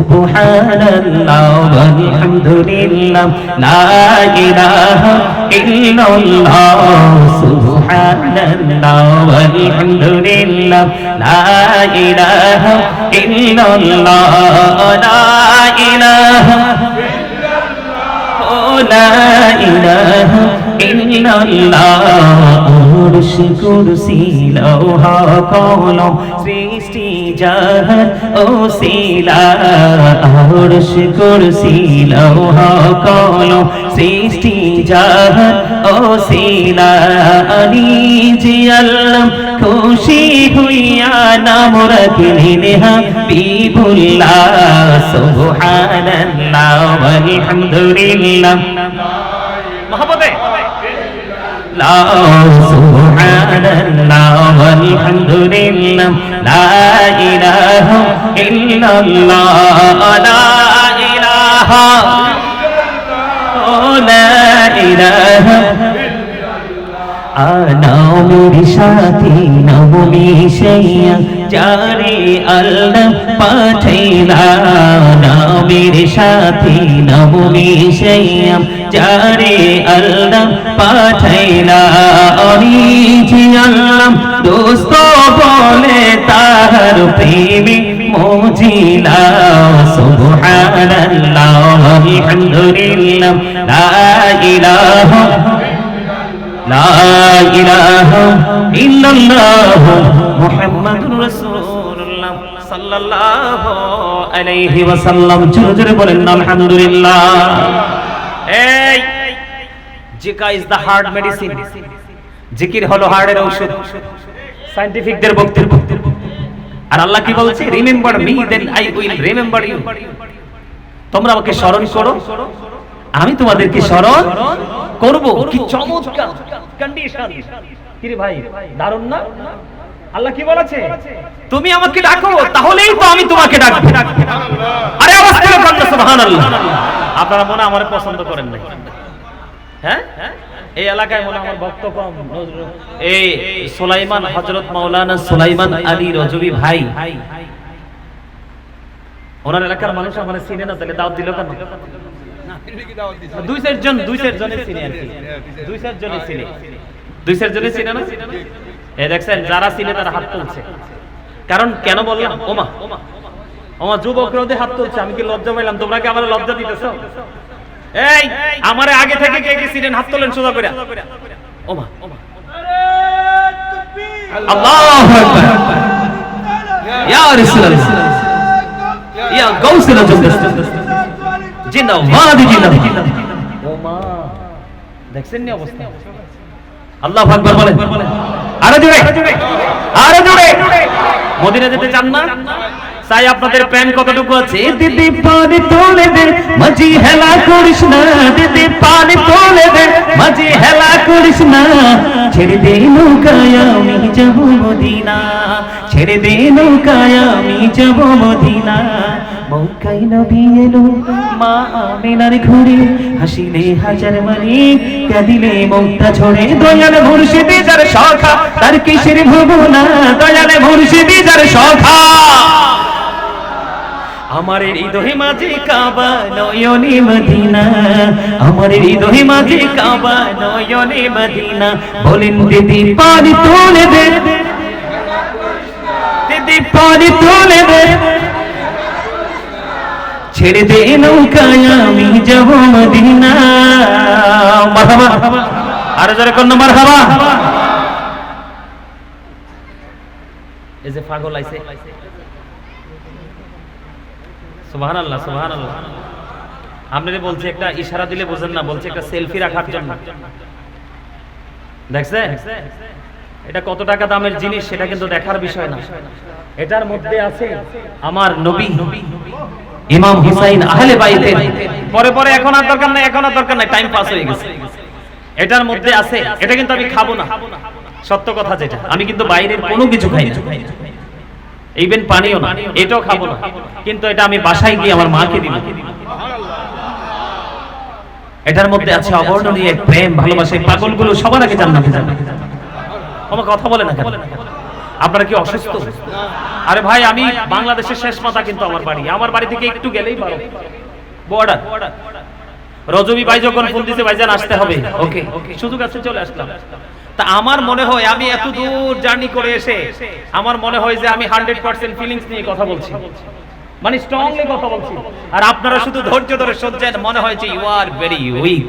সুবহানাল্লাহ ওয়ালহামদুলিল্লাহ লা ইলাহা ইল্লাল্লাহ সুবহানাল্লাহ ওয়ালহামদুলিল্লাহ লা ইলাহা ইল্লাল্লাহ লা ইলাহা লা ইলাহা ইল্লাল্লাহ উরশ কুরসি লৌহা কলম সৃষ্টি জাহান ওসিলা উরশ কুরসি লৌহা কলম সৃষ্টি জাহান ওসিলা আলী জি আল্লাহ খুশি হইয়া নাম রাখলেন হাবিবুল্লাহ সুবহানাল্লাহ ওয়ালহামদুলিল্লাহ মহব্বতে লা সুবহানাল্লাহ ওয়ালহামদুলিল্লাহ লা ইলাহা ইল্লাল্লাহ লা ইলাহা লা ইলাহা নামের সাথে নাম মিশাইয়া যারে আল্লাহ পাঠাইলা নামের সাথে নাম মিশাইয়া যারে আল্লাহ পাঠাইলা অরিজি আল্লাহ দোস্ত বলে তাহার প্রেমে মজিলা সুবহানাল্লাহ ওয়ালহামদুলিল্লাহ লা ইলাহা লা ইলাহা ইল্লাল্লাহ মুহাম্মাদুর রাসূলুল্লাহ সাল্লাল্লাহু আলাইহি ওয়াসাল্লাম। জোরে জোরে বলেন আলহামদুলিল্লাহ। এই জিকা ইজ দা হার্ট মেডিসিন, জিকির হলো হার্টের ঔষধ, সায়েন্টিফিকদের বক্তব্য। আর আল্লাহ কি বলছে? Remember me then I will remember you. তোমরা আমাকে স্মরণ করো, আমি তোমাদেরকে স্মরণ করব। কি চমৎকার কন্ডিশন! কি রে ভাই, দারুণ না? আল্লাহ কি বলেছে? তুমি আমাকে ডাকো, তাহলেই তো আমি তোমাকে ডাকবো। আরে আওয়াজ করে বলুন সুবহানাল্লাহ। আপনারা মনে আমারে পছন্দ করেন না? হ্যাঁ, এই এলাকায় মনে আমার ভক্ত কম। এই সুলাইমান, হযরত মাওলানা সুলাইমান আলী রজবী ভাই, ওনার এলাকার মানুষ আমারে চিনে না, তাহলে দাওয়াত দিল কেন? দুই চারজনের চিনে আর কি, দুই চারজনের চিনে না। এই দেখছেন, যারা চিনে তারা হাত তুলছে। কারণ কেন বললাম? ওমা যুবকরা ওদের হাত তুলছে, আমি কি লজ্জা পাইলাম? তোমরা কি আমার লজ্জা দিতেছো? এই আমারে আগে থেকে কে কে চিনেন হাত তোলেন সোজা করে। ওমা আল্লাহু আকবার, ইয়া রাসূলুল্লাহ, ইয়া গাউসুল আজম, জিন্দাবাদ জিন্দাবাদ। ওমা দেখছেন না অবস্থা? আল্লাহু আকবার বলেন, আরো জোরে, আরো জোরে। মদিনা যেতে চান না? চাই আপনাদের প্রেম কতটুকু আছে? দিদি পানি তোলে দে, মাঝি হেলা করিস না। দিদি পানি তোলে দে, মাঝি হেলা করিস না। ছেড়ে দে নৌকায় আমি যাব মদিনা, ছেড়ে দে নৌকায় আমি যাব মদিনা। মক্কায় নবী এলো মা আমিনার ঘুরে, হাসিলে হাজার মানি, কাঁদিলে মুক্তা ঝরে। দয়াল মুর্শিদি যার সখা, তার কিসের ভাবনা? দয়াল মুর্শিদি যার সখা। আমার হৃদয়ে মাঝে কাবা, নয়নে মদিনা। আমার হৃদয়ে মাঝে কাবা, নয়নে মদিনা। বলেন দিদি পানি তোলে দে, দিদি পানি তোলে দে। ছেড়ে দে নৌকায় আমি যাব মদিনা। মারহাবা, আরো জোরে কোন মারহাবা। এই যে পাগল আইছে, সুবহানাল্লাহ সুবহানাল্লাহ। আপনারে বলছে একটা ইশারা দিলে বুঝেন না, বলছে একটা সেলফি রাখার জন্য। দেখছেন এটা কত টাকা দামের জিনিস, সেটা কিন্তু দেখার বিষয় না। এটার মধ্যে আছে আমার নবী ইমাম হুসাইন আহলে বাইতের। পরে পরে এখন আর দরকার নাই, এখন আর দরকার নাই, টাইম পাস হয়ে গেছে। এটার মধ্যে আছে, এটা কিন্তু আমি খাবো না, সত্য কথা যেটা। আমি কিন্তু বাইরের কোনো কিছু খাই না, ইভেন পানিও না, এটাও খাবো না। কিন্তু এটা আমি বাসায় গিয়ে আমার মাকে দিব। এটার মধ্যে আছে অবর্ণনীয় প্রেম, ভালোবাসা। পাগলগুলো সবার আগে জান্নাতে যাবে। আমার কথা বলে না কেন? আপনারা কি অসুস্থ? আরে ভাই আমি বাংলাদেশের শেষ মাথা, কিন্তু আমার বাড়ি থেকে একটু গেলেই বর্ডার। রজবী ভাই যখন ফোন দিতে ভাইজান আসতে হবে, ওকে সুযোগ আছে চলে আসলাম। তা আমার মনে হয় আমি এত দূর জার্নি করে এসে আমার মনে হয় যে আমি 100% ফিলিংস নিয়ে কথা বলছি, মানে স্ট্রংলি কথা বলছি, আর আপনারা শুধু ধৈর্য ধরে শুনছেন। মনে হয় যে ইউ আর ভেরি উইক।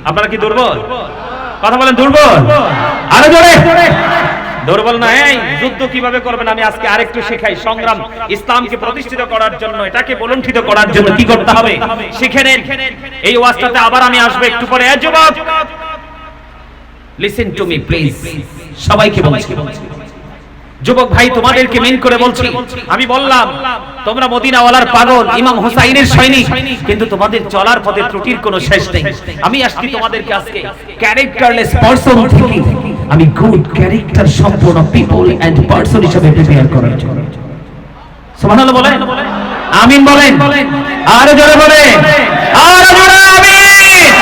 আপনারা কি দুর্বল? কথা বলেন দুর্বল? আরো জোরে। দুর্বল না। এই যুদ্ধ কিভাবে করবেন আমি আজকে আরেকটু শেখাই। সংগ্রাম ইসলামকে প্রতিষ্ঠিত করার জন্য, এটাকে বলুণ্ঠিত করার জন্য কি করতে হবে শিখে নেন। এই ওয়াজটাতে আবার আমি আসবো একটু পরে। যুবক লিসেন টু মি প্লিজ, সবাইকে বলছি, যুবক ভাই তোমাদেরকে মেন করে বলছি। আমি বললাম তোমরা মদিনাওয়ালার পাগল, ইমাম হুসাইনের সৈনিক, কিন্তু তোমাদের চলার পথে ত্রুটির কোনো শেষ নেই। আমি আসছি তোমাদেরকে আজকে ক্যারেক্টারলেস পারসন থেকে আমি গুড ক্যারেক্টার সম্পন্ন পিপল এন্ড পারসন হিসেবে প্রিপেয়ার করার জন্য। সুবহানাল্লাহ বলেন, আমিন বলেন, আরো জোরে বলেন, আরো জোরে আমিন।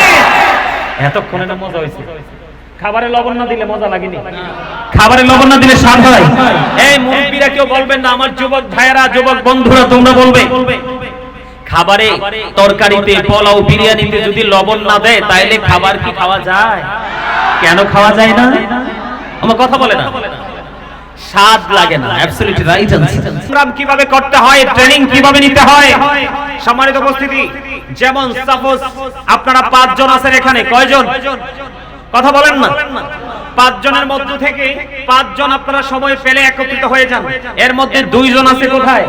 এতক্ষণে না মজা হইছে? খাবারে লবণ না দিলে মজা লাগেনি? খাবারে লবণ না দিলে স্বাদ হয়? এই মুরব্বিরা কেউ বলবেন না? আমার যুবক ভাইয়েরা, যুবক বন্ধুরা তোমরা বলবে, খাবারে তরকারিতে, পোলাও, বিরিয়ানিতে যদি লবণ না দেয় তাহলে খাবার কি খাওয়া যায়? কেন খাওয়া যায় না? আমার কথা বলে না, স্বাদ লাগে না। Absolutely right answer. সংগ্রাম কিভাবে করতে হয়, ট্রেনিং কিভাবে নিতে হয়। সম্মানিত উপস্থিতি, যেমন সাপোজ আপনারা 5 জন আছেন এখানে, কয়জন? কথা বলেন না। 5 জনের মধ্য থেকে 5 জন আপনারা সময় পেলে একত্রিত হয়ে যান। এর মধ্যে 2 জন আছে কোথায়?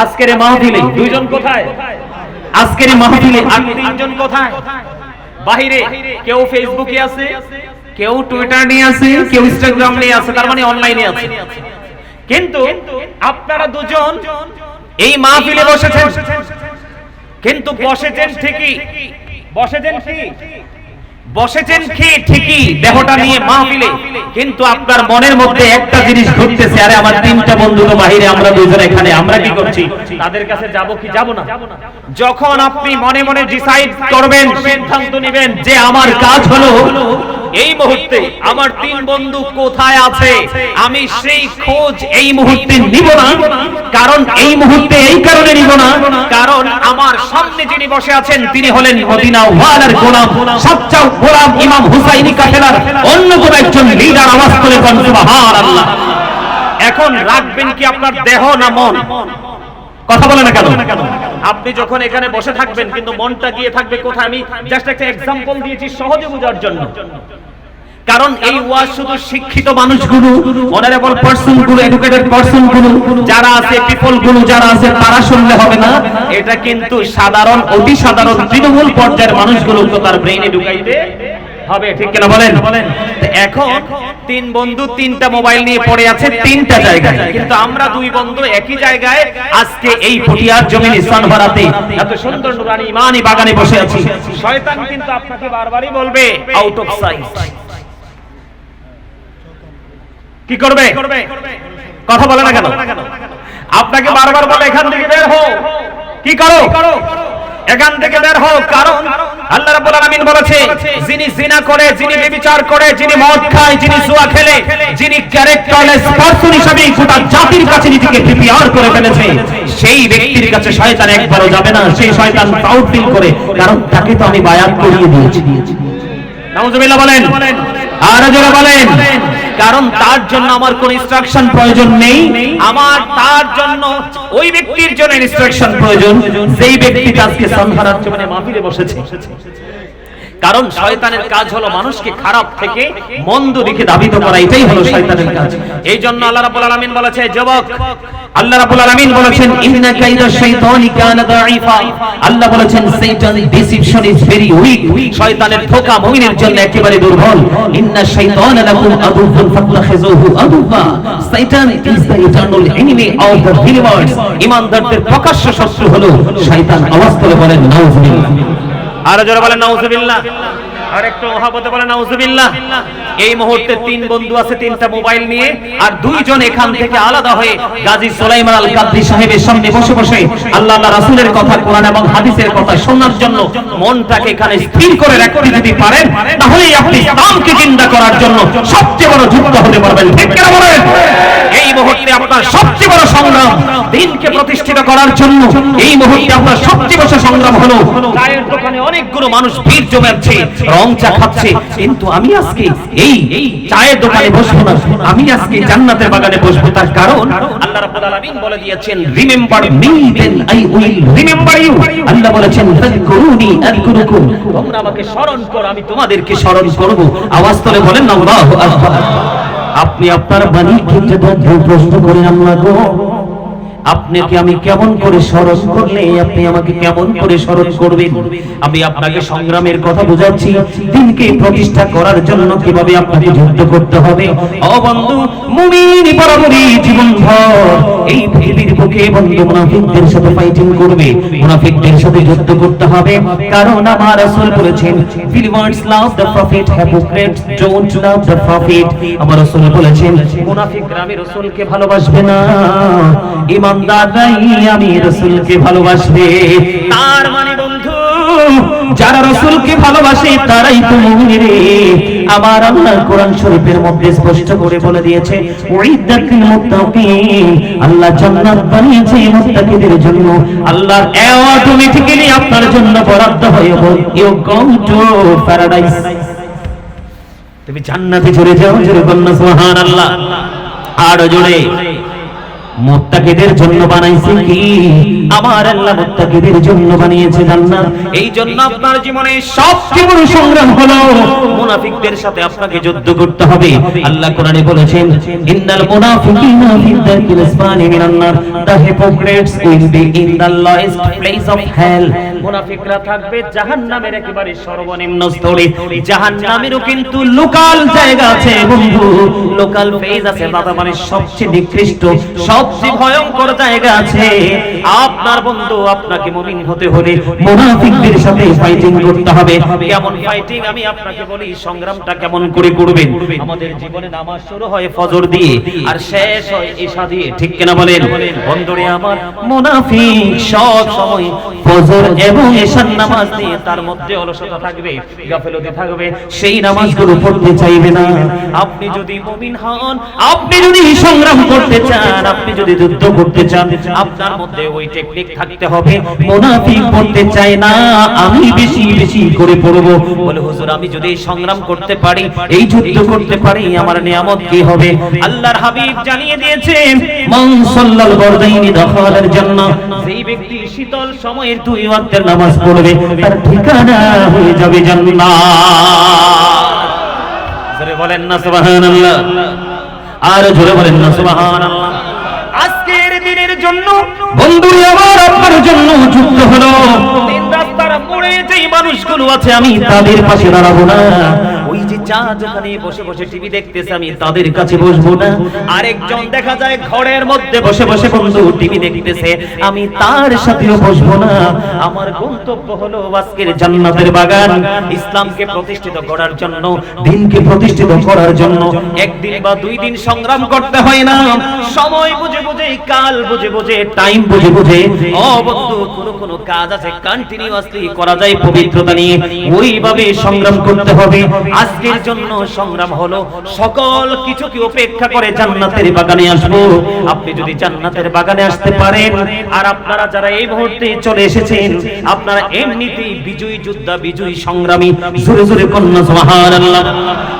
আজকের এই মাহফিলে। 2 জন কোথায়? আজকের এই মাহফিলে। আর 3 জন কোথায়? বাহিরে। কেউ ফেসবুকে আছে, কেউ টুইটার নিয়ে আছে, কেউ ইনস্টাগ্রাম নিয়ে আছে, তার মানে অনলাইনে আছে। কিন্তু আপনারা 2 জন এই মাহফিলে বসেছেন, কিন্তু বসেছেন ঠিকই, বসেছেন কি ঠিকই দেহটা নিয়ে মাহফিলে, কিন্তু আপনার মনের মধ্যে একটা জিনিস ঘুরতেছে, আরে আমার 3টা বন্ধু তো বাহিরে, আমরা 2 জন এখানে, আমরা কি করছি? তাদের কাছে যাব কি যাব না? যখন আপনি মনে মনে ডিসাইড করবেন, সিদ্ধান্ত নেবেন যে আমার কাজ হলো এই মুহূর্তে আমার 3 বন্ধু কোথায় আছে, আমি সেই খোঁজ এই মুহূর্তে নিব না। কারণ এই মুহূর্তে এই কারণে নিব না, কারণ আমার সামনে যিনি বসে আছেন তিনি হলেন মদিনা ওয়ালার গোলাম, সচ্চা গোলাম ইমাম হুসাইনি কাফেলার অন্যতম একজন লিডার। আওয়াজ করে বলুন সুবহানাল্লাহ। এখন রাখবেন কি আপনার দেহ না মন? কথা বলে না কেন? আপনি যখন এখানে বসে থাকবেন কিন্তু মনটা গিয়ে থাকবে কোথায়? আমি জাস্ট একটা এক্সাম্পল দিয়েছি সহজে বোঝার জন্য। কারণ এই ওয়াজ শুধু শিক্ষিত মানুষগুলো, অনারেবল পারসনগুলো, এডুকেটেড পারসনগুলো যারা আছে, পিপলগুলো যারা আছে তারা শুনলে হবে না। এটা কিন্তু সাধারণ, অতি সাধারণ তৃণমূল পর্যায়ের মানুষগুলো তো তার ব্রেইনে ঢুকাইতে হবে, ঠিক কিনা বলেন? এখন 3 বন্ধু 3টা মোবাইল নিয়ে পড়ে আছে 3টা জায়গায়, কিন্তু আমরা 2 বন্ধু একই জায়গায় আজকে এই পটিয়ার জমিনে সানভারাতে এত সুন্দর নুরানি ইমানি বাগানে বসে আছি। শয়তান কিন্তু আপনাকে বারবারই বলবে আউট অফ সাইট। কি করবে? কথা বলে না কেন? আপনাকে বারবার বলে এখান থেকে বের হও। কি করো? এখান থেকে বের হও। কারণ আল্লাহ রাব্বুল আলামিন বলেছে, যিনি জিনা করে, যিনি ব্যভিচার করে, যিনি মদ খায়, যিনি জুয়া খেলে, যিনি ক্যারেক্টারলেস পারসন হিসেবে গোটা জাতির কাছে নিজেকে প্রিপেয়ার করে ফেলেছে, সেই ব্যক্তির কাছে শয়তান একবারও যাবে না। সেই শয়তান প্রাউড ফিল করে, কারণ তাকে তো আমি বায়াত করিয়ে দিয়েছি। নাউজুবিল্লাহ বলেন, আর জোরে বলেন। কারণ তার জন্য আমার কোন ইনস্ট্রাকশন প্রয়োজন নেই, আমার তার জন্য ওই ব্যক্তির জন্য ইনস্ট্রাকশন প্রয়োজন যেই ব্যক্তি আজকে সানহারার জমিনে মাহফিলে বসেছে। কারণ শয়তানের কাজ হলো মানুষকে খারাপ থেকে মন্দ দিকে ধাবিত করা, এটাই হলো শয়তানের কাজ। এই জন্য আল্লাহ রাব্বুল আলামিন বলেছে, যুবক, আল্লাহ রাব্বুল আলামিন বলেছেন ইন্না কাইদা শাইতানি কানা দাঈফা। আল্লাহ বলেছেন শয়তানের ডিসিপশন ইজ ভেরি উইক। শয়তানের ধোঁকা মুমিনের জন্য একেবারে দুর্বল। ইন্না শাইতানা লাকুম আদুউন ফাত্তাখিযুহু আদুওয়া। শয়তান is the eternal enemy of the believers. ঈমানদারদের প্রকাশ্য শত্রু হলো শয়তান। আওয়াজ করে বলেন নাউজুবিল্লাহ। আর যারা বলেন নাউজুবিল্লাহ, আর একটু মহব্বতে বলেন নাউজুবিল্লাহ। এই মুহূর্তে 3 বন্ধু আছে 3টা মোবাইল নিয়ে, আর 2 জন এখান থেকে আলাদা হয়ে গাজী সুলাইমান আল কাদরি সাহেবের সামনে বসে বসে আল্লাহ রাসূলের কথা, কোরআন এবং হাদিসের কথা শোনার জন্য মনটাকে এখানে স্থির করে রাখতে যদি পারেন, তাহলেই আপনি ইসলামকে জিন্দা করার জন্য সবচেয়ে বড় যুদ্ধ হতে পারবেন। ঠিক কি না বলেন? এই মুহূর্তে আপনার সবচেয়ে বড় সংগ্রাম দ্বীনকে প্রতিষ্ঠিত করার জন্য। এই মুহূর্তে আপনার সবচেয়ে বড় সংগ্রাম হলো চায়ের দোকানে অনেকগুলো মানুষ ভিড় জমাচ্ছে, রং চা খাচ্ছে, কিন্তু আমি আজকে এই চায়ের দোকানে বসবো না, আমি আজকে জান্নাতের বাগানে বসবো। তার কারণ আল্লাহ রাব্বুল আলামিন বলে দিয়েছেন, remember me then I will remember you. Allah বলেছেন ফাযকুরুনি আযকুরুকুম, তোমরা আমাকে স্মরণ করো, আমি তোমাদেরকে স্মরণ করব। আওয়াজ তুলে বলেন আল্লাহু আকবার। আপনি আপনার বাণীকে যদি প্রশ্ন করেন, আল্লাহ গো আপনাকে আমি কেমন করে স্মরণ করলে আপনি আমাকে কেমন করে স্মরণ করবেন? আমি আপনাকে সংগ্রামের কথা বোঝাচ্ছি, দ্বীনকে প্রতিষ্ঠা করার জন্য কিভাবে আপনাকে যুদ্ধ করতে হবে। ও বন্ধু, মুমিন বরাবরই জীবনভর এই পৃথিবীর বুকে বন্ধু মুনাফিকদের সাথে ফাইটিং করবে, মুনাফিকদের সাথে যুদ্ধ করতে হবে। কারণ আমার রাসূল বলেছেন, believers love the prophet, hypocrites don't love the prophet। আমার রাসূল বলেছেন, মুনাফিকরা আমি রাসূলকে ভালোবাসবে না, ইমানদাররাই আমি রাসূলকে ভালোবাসবে। তার মানে বন্ধু, যারা রাসূলকে ভালোবাসে তারাই তো মুমিন রে। আমার আল্লাহ কোরআন শরীফের মধ্যে স্পষ্ট করে বলে দিয়েছে, উইদ্দাতিল মুত্তাকিন, আল্লাহ জান্নাত বানিয়েছে মুত্তাকিদের জন্য। আল্লাহর অটোমেটিক্যালি আপনার জন্য বরাদ্দ হয়ে ইউ গো টু প্যারাডাইস, তুমি জান্নাতে চলে যাও। জোরে বলুন সুবহানাল্লাহ। আর জোরে, মুত্তাকিদের জন্য বানাইছে কি? আমার আল্লাহ মুত্তাকিদের জন্য বানিয়েছে জান্নাত। এই জন্য আপনার জীবনে সবচেয়ে বড় সংগ্রাম হলো মুনাফিকদের সাথে আপনাকে যুদ্ধ করতে হবে। আল্লাহ কোরআনে বলেছেন, ইন্নাল মুনাফিকিনা ফি দারকিল আসফালি মিনান নার, the hypocrites will be in the lowest place of hell. মুনাফিকরা থাকবে জাহান্নামের একেবারে সর্বনিম্ন স্তরে। জাহান্নামেরও কিন্তু লোকাল জায়গা আছে বন্ধু, লোকাল ফেজ আছে বাবা, মানে সবচেয়ে নিকৃষ্ট সবচেয়ে ভয়ঙ্কর জায়গা আছে। আপনার বন্ধু, আপনাকে মুমিন হতে হলে মুনাফিকদের সাথে ফাইটিং করতে হবে। কেমন ফাইটিং আমি আপনাকে বলি, সংগ্রামটা কেমন করে করবেন। আমাদের জীবনে নামাজ শুরু হয় ফজর দিয়ে আর শেষ হয় ইশা দিয়ে, ঠিক কিনা বলেন? বন্ধুরে আমার, মুনাফিক সব সময় ফজর এবং ইশার নামাজ দিয়ে তার মধ্যে অলসতা থাকবে, গাফিলতি থাকবে, সেই নামাজগুলো পড়তে চাইবে না। আপনি যদি মুমিন হন, আপনি যদি সংগ্রাম করতে চান, আপনি যদি যুদ্ধ করতে চান, আপনার মধ্যে ওই টেকনিক থাকতে হবে। মুনাফিক পড়তে চায় না, আমি বেশি বেশি করে পড়বো। বলে হুজুর, আমি যদি সংগ্রাম করতে পারি, এই যুদ্ধ করতে পারি, আমার নিয়ামত কি হবে? আল্লাহর হাবিব জানিয়ে দিয়েছেন, মান সাল্লাল বরদাইনি দাখালাল জান্নাহ, যেই ব্যক্তি শীতল সময়ের 2 ওয়াক্তের নামাজ পড়বে তার ঠিকানা হয়ে যাবে জান্নাত। জোরে বলেন না সুবহানাল্লাহ। আর জোরে বলেন না সুবহানাল্লাহ। আজকের দিনের জন্য বন্ধু আমার আপনার জন্য যুদ্ধ হলো। তিন রাস্তার মোড়ে যেই মানুষগুলো আছে আমি তাদের পাশে দাঁড়াবো না। ওই যে চা দোকানে বসে বসে টিভি দেখতেছে আমি তাদের কাছে বসবো না। আরেকজন দেখা যায় ঘরের মধ্যে বসে বসে বন্ধু টিভি দেখতেছে, আমি তার সাথেও বসবো না। আমার গন্তব্য হলো আজকের জান্নাতের বাগান। ইসলামকে প্রতিষ্ঠিত করার জন্য, দ্বীনকে প্রতিষ্ঠিত করার জন্য একদিন বা 2 দিন সংগ্রাম করতে হয় না। সময় বুঝে বুঝে, কাল বুঝে বুঝে, টাইম বুঝে বুঝে, ও বন্ধু কোন কাজ আছে কন্টিনিউয়াসলি করা যায় পবিত্রতা নিয়ে, ওইভাবে সংগ্রাম করতে হবে। আজকের জন্য সংগ্রাম হলো সকল কিছুকে উপেক্ষা করে জান্নাতের বাগানে আসবো। আপনি যদি জান্নাতের বাগানে আসতে পারেন, আর আপনারা যারা এই মুহূর্তে চলে এসেছেন, আপনারা এমনিতেই বিজয়ী যোদ্ধা, বিজয়ী সংগ্রামী। জোরে জোরে কন্যা সুবহানাল্লাহ।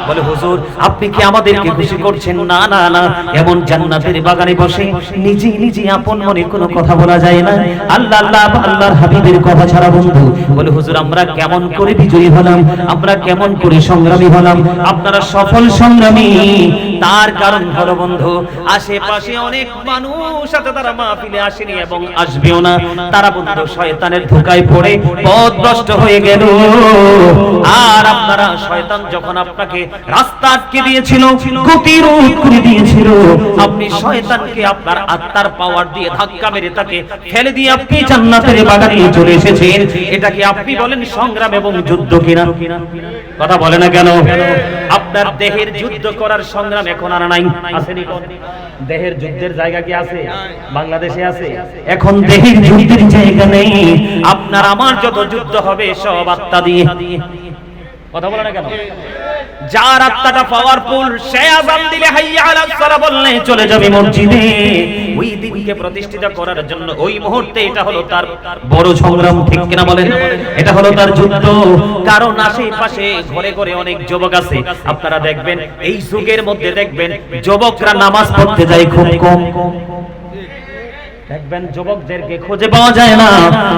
বলে হুজুর, আপনি কি আমাদেরকে খুশি করছেন? না না না, এমন জান্নাতের বাগানে বসে নিজে নিজে আপন মনে কোনো কথা বলা যায় না, আল্লাহ আল্লাহ আল্লাহর হাবিবের কথা ছাড়া বন্ধু। বলে হুজুর, আমরা কেমন করে বিজয়ী হলাম, আমরা কেমন করে সংগ্রামী হলাম? আপনারা সফল সংগ্রামী। তার কারণ হলো বন্ধু, আশেপাশে অনেক মানুষ আছে, তারা মাহফিলে আসেনি এবং আসবেও না। তারা বন্ধু শয়তানের ধোঁকায় পড়ে পথভ্রষ্ট হয়ে গেল। আর আপনারা, শয়তান যখন আপনাকে রাস্তা আটকে দিয়েছিল, গতি রোধ করে দিয়েছিল, আপনি শয়তানকে আপনার আত্মার পাওয়ার দিয়ে ধাক্কা মেরে তাকে ফেলে দিয়ে আপনি জান্নাতের বাগানে চলে এসেছেন। এটা কি আপনি বলেন সংগ্রাম এবং যুদ্ধ কিনা? কথা বলে না কেন? আপনার দেহের যুদ্ধ করার সংগ্রাম এখন আর নাই, আসেনি? দেহের যুদ্ধের জায়গা কি আছে বাংলাদেশে? আছে। এখন দেহের যুদ্ধের জায়গা নেই। আপনার আমার যত যুদ্ধ হবে সব আত্মা দিয়ে। কথা বলে না কেন? যার আত্মাটা পাওয়ারফুল সে আযান দিলে হাইয়া আলাস সালাহ বললে চলে যাবে মসজিদে। ওই দিনকে প্রতিষ্ঠিত করার জন্য ওই মুহূর্তে এটা হলো তার বড় সংগ্রাম, ঠিক কিনা বলেন? এটা হলো তার যুদ্ধ। কারণ আশেপাশে ঘরে ঘরে অনেক যুবক আছে, আপনারা দেখবেন এই যুগের মধ্যে দেখবেন যুবকরা নামাজ পড়তে যায় খুব কম। দেখবেন যুবকদেরকে খুঁজে পাওয়া যায় না,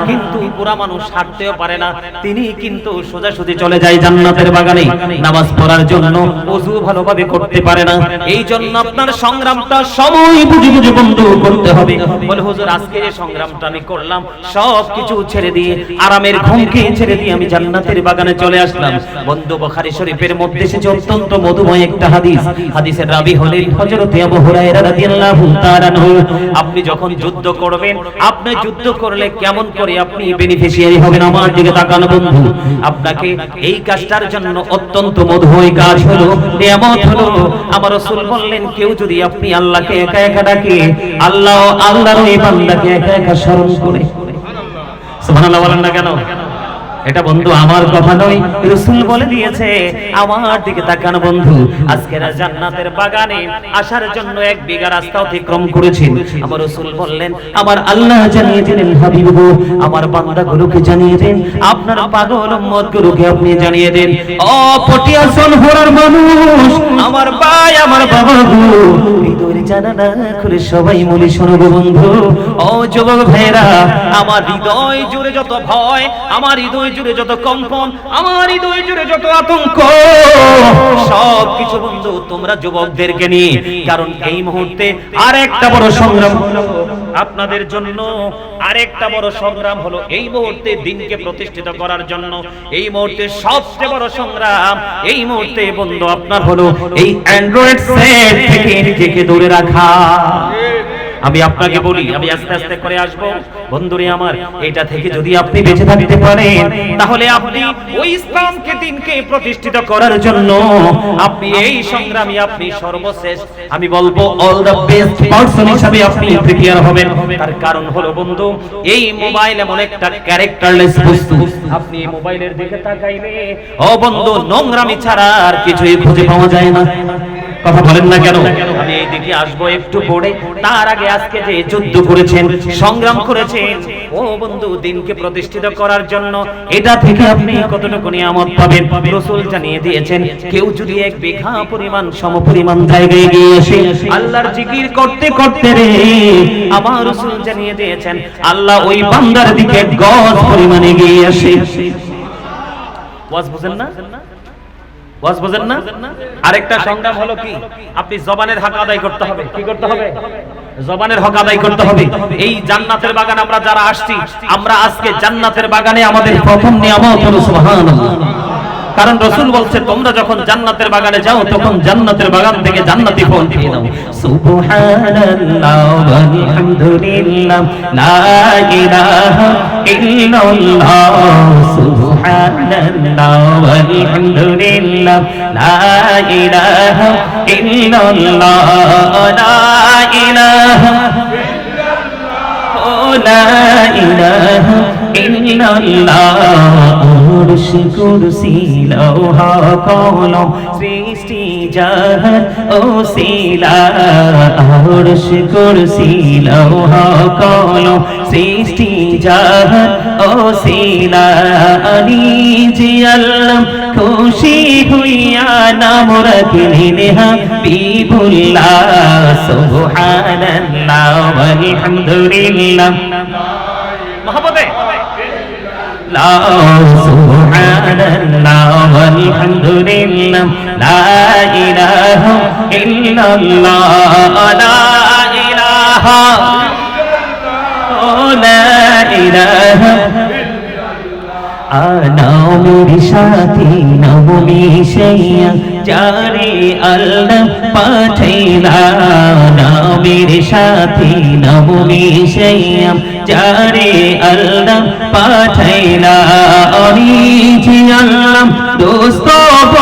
কিন্তু পুরা মানুষ হাঁটতেও পারে না, তিনি কিন্তু সোজাসুজি চলে যায় জান্নাতের বাগানে নামাজ পড়ার জন্য। ওযু ভালোভাবে করতে পারে না, এই জন্য আপনার সংগ্রামটা সময় বুঝে বুঝে বন্ধু করতে হবে। বলে হুজুর আজকে যে সংগ্রামটা আমি করলাম সব কিছু ছেড়ে দিয়ে, আরামের ঘুমকে ছেড়ে দিয়ে আমি জান্নাতের বাগানে চলে আসলাম। বন্ধু বুখারী শরীফের মধ্যে এসেছে অত্যন্ত মধুময় একটা হাদিস। হাদিসের রাবী হলেন হযরত আবু হুরায়রা রাদিয়াল্লাহু তাআলা আনহু। আপনি যখন যুদ্ধ করবেন, আপনি যুদ্ধ করলে কেমন করে আপনি বেনিফিশিয়ারি হবেন আমার দিকে তাকান বন্ধু। আপনাকে এই কাজটার জন্য অত্যন্ত মধুময় কাজ হলো, নিয়ামত হলো। আমার রাসূল বললেন কেউ যদি আপনি আল্লাহকে একা একা ডাকে, আল্লাহ আল্লাহর ওই বান্দাকে একা একা স্মরণ করে। সুবহানাল্লাহ বলেন না কেন? এটা বন্ধু আমার কথা নয়, রাসূল বলে দিয়েছে। আমার দিকে তাকান বন্ধু, আজকে জান্নাতের বাগানে আসার জন্য 1 বিঘা রাস্তা অতিক্রম করেছেন। আমার রাসূল বললেন আমার আল্লাহ জানিয়ে দিলেন হাবিব গো, আমার বান্দাগুলোকে জানিয়ে দেন, আপনার পাগল উম্মতগুলোকে আপনি জানিয়ে দেন। ও পটিয়াসন হোরার মানুষ, আমার ভাই আমার বাবা গো, হৃদয়ের জানালা খুলে সবাই মনে শোনো বন্ধু। ও যুবক ভাইরা, আমার হৃদয় জুড়ে যত ভয়, আমার হৃদয় জুড়ে যত কম্পন, আমার হৃদয় জুড়ে যত আতঙ্ক, সব কিছু বন্ধু তোমরা যুবকদেরকে নিয়ে। কারণ এই মুহূর্তে আরেকটা বড় সংগ্রাম আপনাদের জন্য, আরেকটা বড় সংগ্রাম হলো এই মুহূর্তে দিনকে প্রতিষ্ঠিত করার জন্য। এই মুহূর্তে সবচেয়ে বড় সংগ্রাম এই মুহূর্তে বন্ধু আপনার হলো এই অ্যান্ড্রয়েড সেট থেকে নিজেকে দূরে রাখা। আমি আপনাকে বলি, আমি আস্তে আস্তে করে আসবো বন্ধুরে আমার, এটা থেকে যদি আপনি বেঁচে থাকতে পারেন তাহলে আপনি ওই ইসলামকে দিনকে প্রতিষ্ঠিত করার জন্য আপনি এই সংগ্রামী, আপনি সর্বশেষ আমি বলবো অল দ্য বেস্ট পারসন হিসেবে আপনি প্রিপেয়ার হবেন। তার কারণ হলো বন্ধু এই মোবাইল এমন একটা ক্যারেক্টারলেস বস্তু, আপনি মোবাইলের দিকে তাকাইলে ও বন্ধু নোংরামি ছাড়া আর কিছুই খুঁজে পাওয়া যায় না। কথা বলেন না কেন? আমি এই দিকে আসবো একটু পরে। তার আগে আজকে যে যুদ্ধ করেছেন, সংগ্রাম করেছেন ও বন্ধু দিনকে প্রতিষ্ঠিত করার জন্য, এটা থেকে আপনি কতটুকু নিয়ামত পাবেন রাসূল জানিয়ে দিয়েছেন। কেউ যদি 1 বিঘা পরিমাণ সমপরিমাণ জায়গায় গিয়ে এসে আল্লাহর জিকির করতে করতে রে, আমার রাসূল জানিয়ে দিয়েছেন আল্লাহ ওই বান্দার দিকে গজ পরিমাণে গিয়ে আসে। ওয়াজ বুঝেন না? ওয়াজ বুঝেন না? আরেকটা সংগ্রাম হলো কি, আপনি জবানের হক আদায় করতে হবে। কি করতে হবে? জবানের হক আদায় করতে হবে। এই জান্নাতের বাগানে আমরা যারা আসছি, আমরা আজকে জান্নাতের বাগানে আমাদের প্রথম নিয়ামত হলো সুবহানাল্লাহ। কারণ রাসূল বলছে তোমরা যখন জান্নাতের বাগানে যাও তখন জান্নাতের বাগান থেকে জান্নাতি ফল খেয়ে নাও। সুবহানাল্লাহ ওয়ালহামদুলিল্লাহ লা ইলাহা ইল্লাল্লাহ, সুবহানাল্লাহ ওয়ালহামদুলিল্লাহ লা ইলাহা ইল্লাল্লাহ, লা ইলাহা লা ইলাহা ইল্লাল্লাহ। আরশ কুরসি লৌহা কলম সৃষ্টি জাহান ওসিলা, আরশ কুরসি লৌহা কলম সৃষ্টি জাহান ওসিলা। নিজে আল্লাহ খুশি হইয়া নাম রাখলেন হাবিবুল্লাহ, সুবহানাল্লাহ ওয়ালহামদুলিল্লাহ। মহব্বতে লা সুবহানাল্লাহ ওয়ালহামদুলিল্লাহ লা ইলাহা ইল্লাল্লাহ, লা ইলাহা লা ইলাহা। নামের সাথে নাম মিশাইয়া যারে আল্লাহ পাঠাইলা, নামের সাথে নাম মিশাইয়া যারে আল্লাহ পাঠাইলা। নিজে আল্লাহ দোস্ত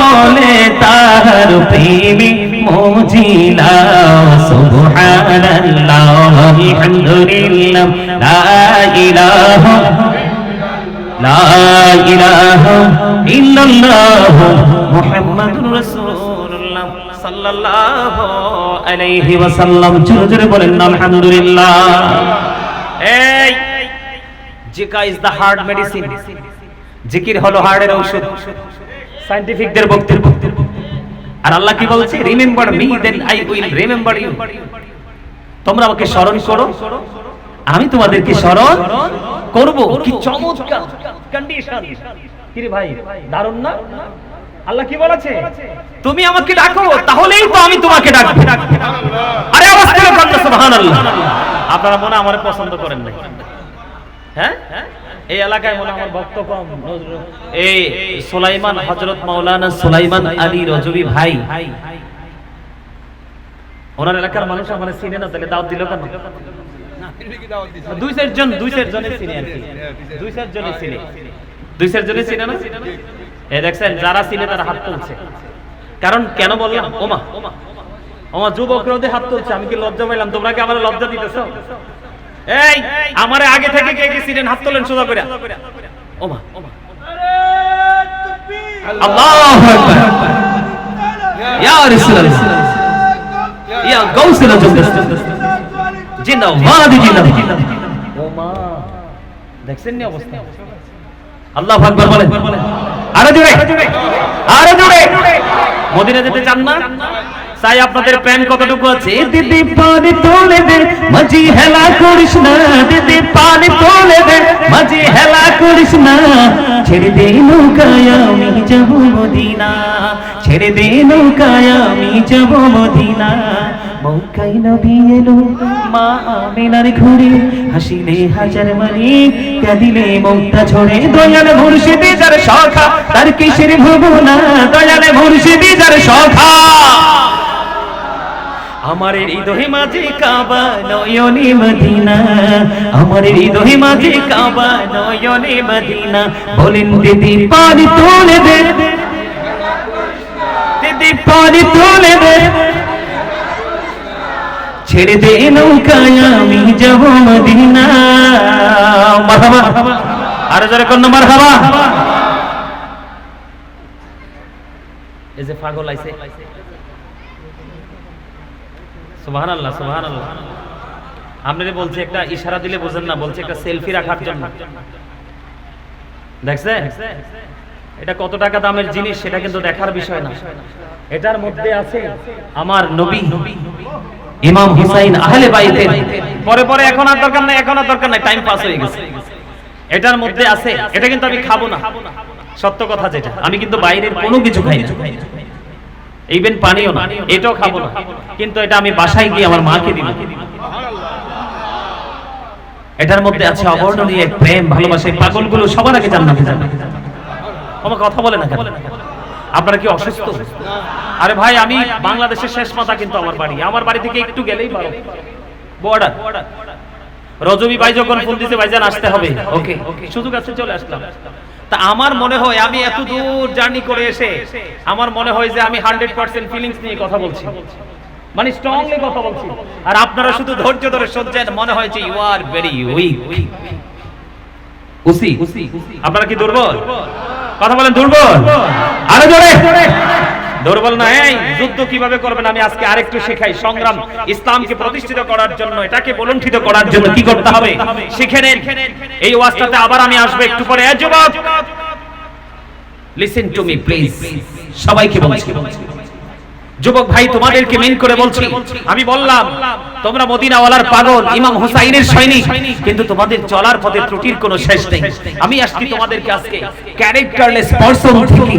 বলে তার প্রেমে মজিলা সুবহানাল্লাহ আলহামদুলিল্লাহ লা ইলাহা ইল্লাল্লাহ মুহাম্মাদুর রাসূলুল্লাহ সাল্লাল্লাহু আলাইহি ওয়াসাল্লাম। জোরে জোরে বলেন আলহামদুলিল্লাহ। এই জিকা ইজ দা হার্ট মেডিসিন, জিকির হলো হার্টের ঔষধ, সায়েন্টিফিকদের বক্তব্য। আর আল্লাহ কি বলছে? Remember me then I will remember you. তোমরা আমাকে স্মরণ করো, আমি তোমাদেরকে স্মরণ করব। কি চমৎকার কন্ডিশন! কি রে ভাই, দারুণ না? আল্লাহ কি বলেছে? তুমি আমাকে ডাকো, তাহলেই তো আমি তোমাকে ডাকবো। আরে আওয়াজ করে বলুন সুবহানাল্লাহ। আপনারা মনে আমার পছন্দ করেন না? হ্যাঁ, এই এলাকায় মনে আমার ভক্ত কম। এই সুলাইমান, হযরত মাওলানা সুলাইমান আলী রজবী ভাই, ওনার এলাকার মানুষ আমার চিনে না, তাহলে দাওয়াত দিল কেন? দুই চার জনের চিনে আর কি, দুই চার জনের চিনে না। এই দেখছেন, যারা চিনে তারা হাত তুলছে। কারণ কেন বললাম? ওমা যুবকরা ওদের হাত তুলছে, আমি কি লজ্জা পাইলাম? তোমরা কি আমার লজ্জা দিতেছো? এই আমারে আগে থেকে কে কে চিনেন হাত তোলেন সোজা করে। ওমা আল্লাহু আকবার, ইয়া রাসূলুল্লাহ, ইয়া গাউসুল আজম, জিন্দাবাদ জিন্দাবাদ। ওমা দেখছেন নি অবস্থা? আল্লাহু আকবার বলেন, আরো জোরে, আরো জোরে। মদিনা যেতে চান না? চাই আপনাদের প্রেম কতটুকু আছে? দিদি পানি তোলে দে, মাঝি হেলা করিস না। দিদি পানি তোলে দে, মাঝি হেলা করিস না। ছেড়ে দে নৌকায় আমি যাব মদিনা, ছেড়ে দে নৌকায় আমি যাব মদিনা। মক্কায় নবী এলো মা আমিনার ঘুরে, হাসিলে হাজার মারি, কাঁদিলে মুক্তা ঝরে। দয়াল মুর্শিদি যার সখা, তার কিসের ভুবনা। দয়াল মুর্শিদি যার সখা, আমার হৃদয় মাঝে কাবা নয়নে মদিনা, আমার হৃদয় মাঝে কাবা নয়নে মদিনা। বলেন দিদি পানি তোলে দে, দিদি পানি তোলে দে, ছেড়ে দে নৌকায় আমি যাব মদিনা। মারহাবা, আরো জোরে কোন মারহাবা। এই যে পাগল আইছে, সুবহানাল্লাহ সুবহানাল্লাহ। আপনারে বলছে একটা ইশারা দিলে বুঝেন না, বলছে একটা সেলফি রাখার জন্য। দেখছেন এটা কত টাকা দামের জিনিস সেটা কিন্তু দেখার বিষয় না। এটার মধ্যে আছে আমার নবী ইমাম হুসাইন আহলে বাইতের। পরে পরে এখন আর দরকার নাই, এখন আর দরকার নাই, টাইম পাস হয়ে গেছে। এটার মধ্যে আছে, এটা কিন্তু আমি খাবো না, সত্য কথা যেটা। আমি কিন্তু বাইরের কোনো কিছু খাই না, ইভেন পানিও না, এটাও খাবো না। কিন্তু এটা আমি বাসায় গিয়ে আমার মাকে দিব। এটার মধ্যে আছে অবর্ণনীয় প্রেম, ভালোবাসা। পাগলগুলো সবার আগে জান্নাতে যাবে। আমার কথা বলে না কেন? আপনারা কি অসুস্থ? আরে ভাই, আমি বাংলাদেশের শেষ মাথা, কিন্তু আমার বাড়ি, আমার বাড়ি থেকে একটু গেলেই বর্ডার। রজবী ভাই যখন ফোন দিতে, ভাইজান আসতে হবে, ওকে, সুযোগ আছে, চলে আসলাম। তা আমার মনে হয় আমি এত দূর জার্নি করে এসে আমার মনে হয় যে আমি 100% ফিলিংস নিয়ে কথা বলছি, মানে স্ট্রংলি কথা বলছি। আর আপনারা শুধু ধৈর্য ধরে শুনছেন, মনে হয় যে ইউ আর ভেরি উইক। আপনারা কি দুর্বল? কথা বলেন, দুর্বল? আরো জোরে। দুর্বল না। এই যুদ্ধ কিভাবে করবেন আমি আজকে আরেকটু শেখাই। সংগ্রাম ইসলামকে প্রতিষ্ঠিত করার জন্য, এটাকে বলুণ্ঠিত করার জন্য কি করতে হবে শিখে নেন। এই ওয়াজটাতে আবার আমি আসবো একটু পরে। যুবক, লিসেন টু মি প্লিজ। সবাইকে বলছি, যুবক ভাই তোমাদেরকে মেন করে বলছি। আমি বললাম তোমরা মদিনাওয়ালার পাগল, ইমাম হুসাইনের সৈনিক, কিন্তু তোমাদের চলার পথে ত্রুটির কোনো শেষ নেই। আমি আজকে তোমাদেরকে আজকে ক্যারেক্টারলেস পারসন থেকে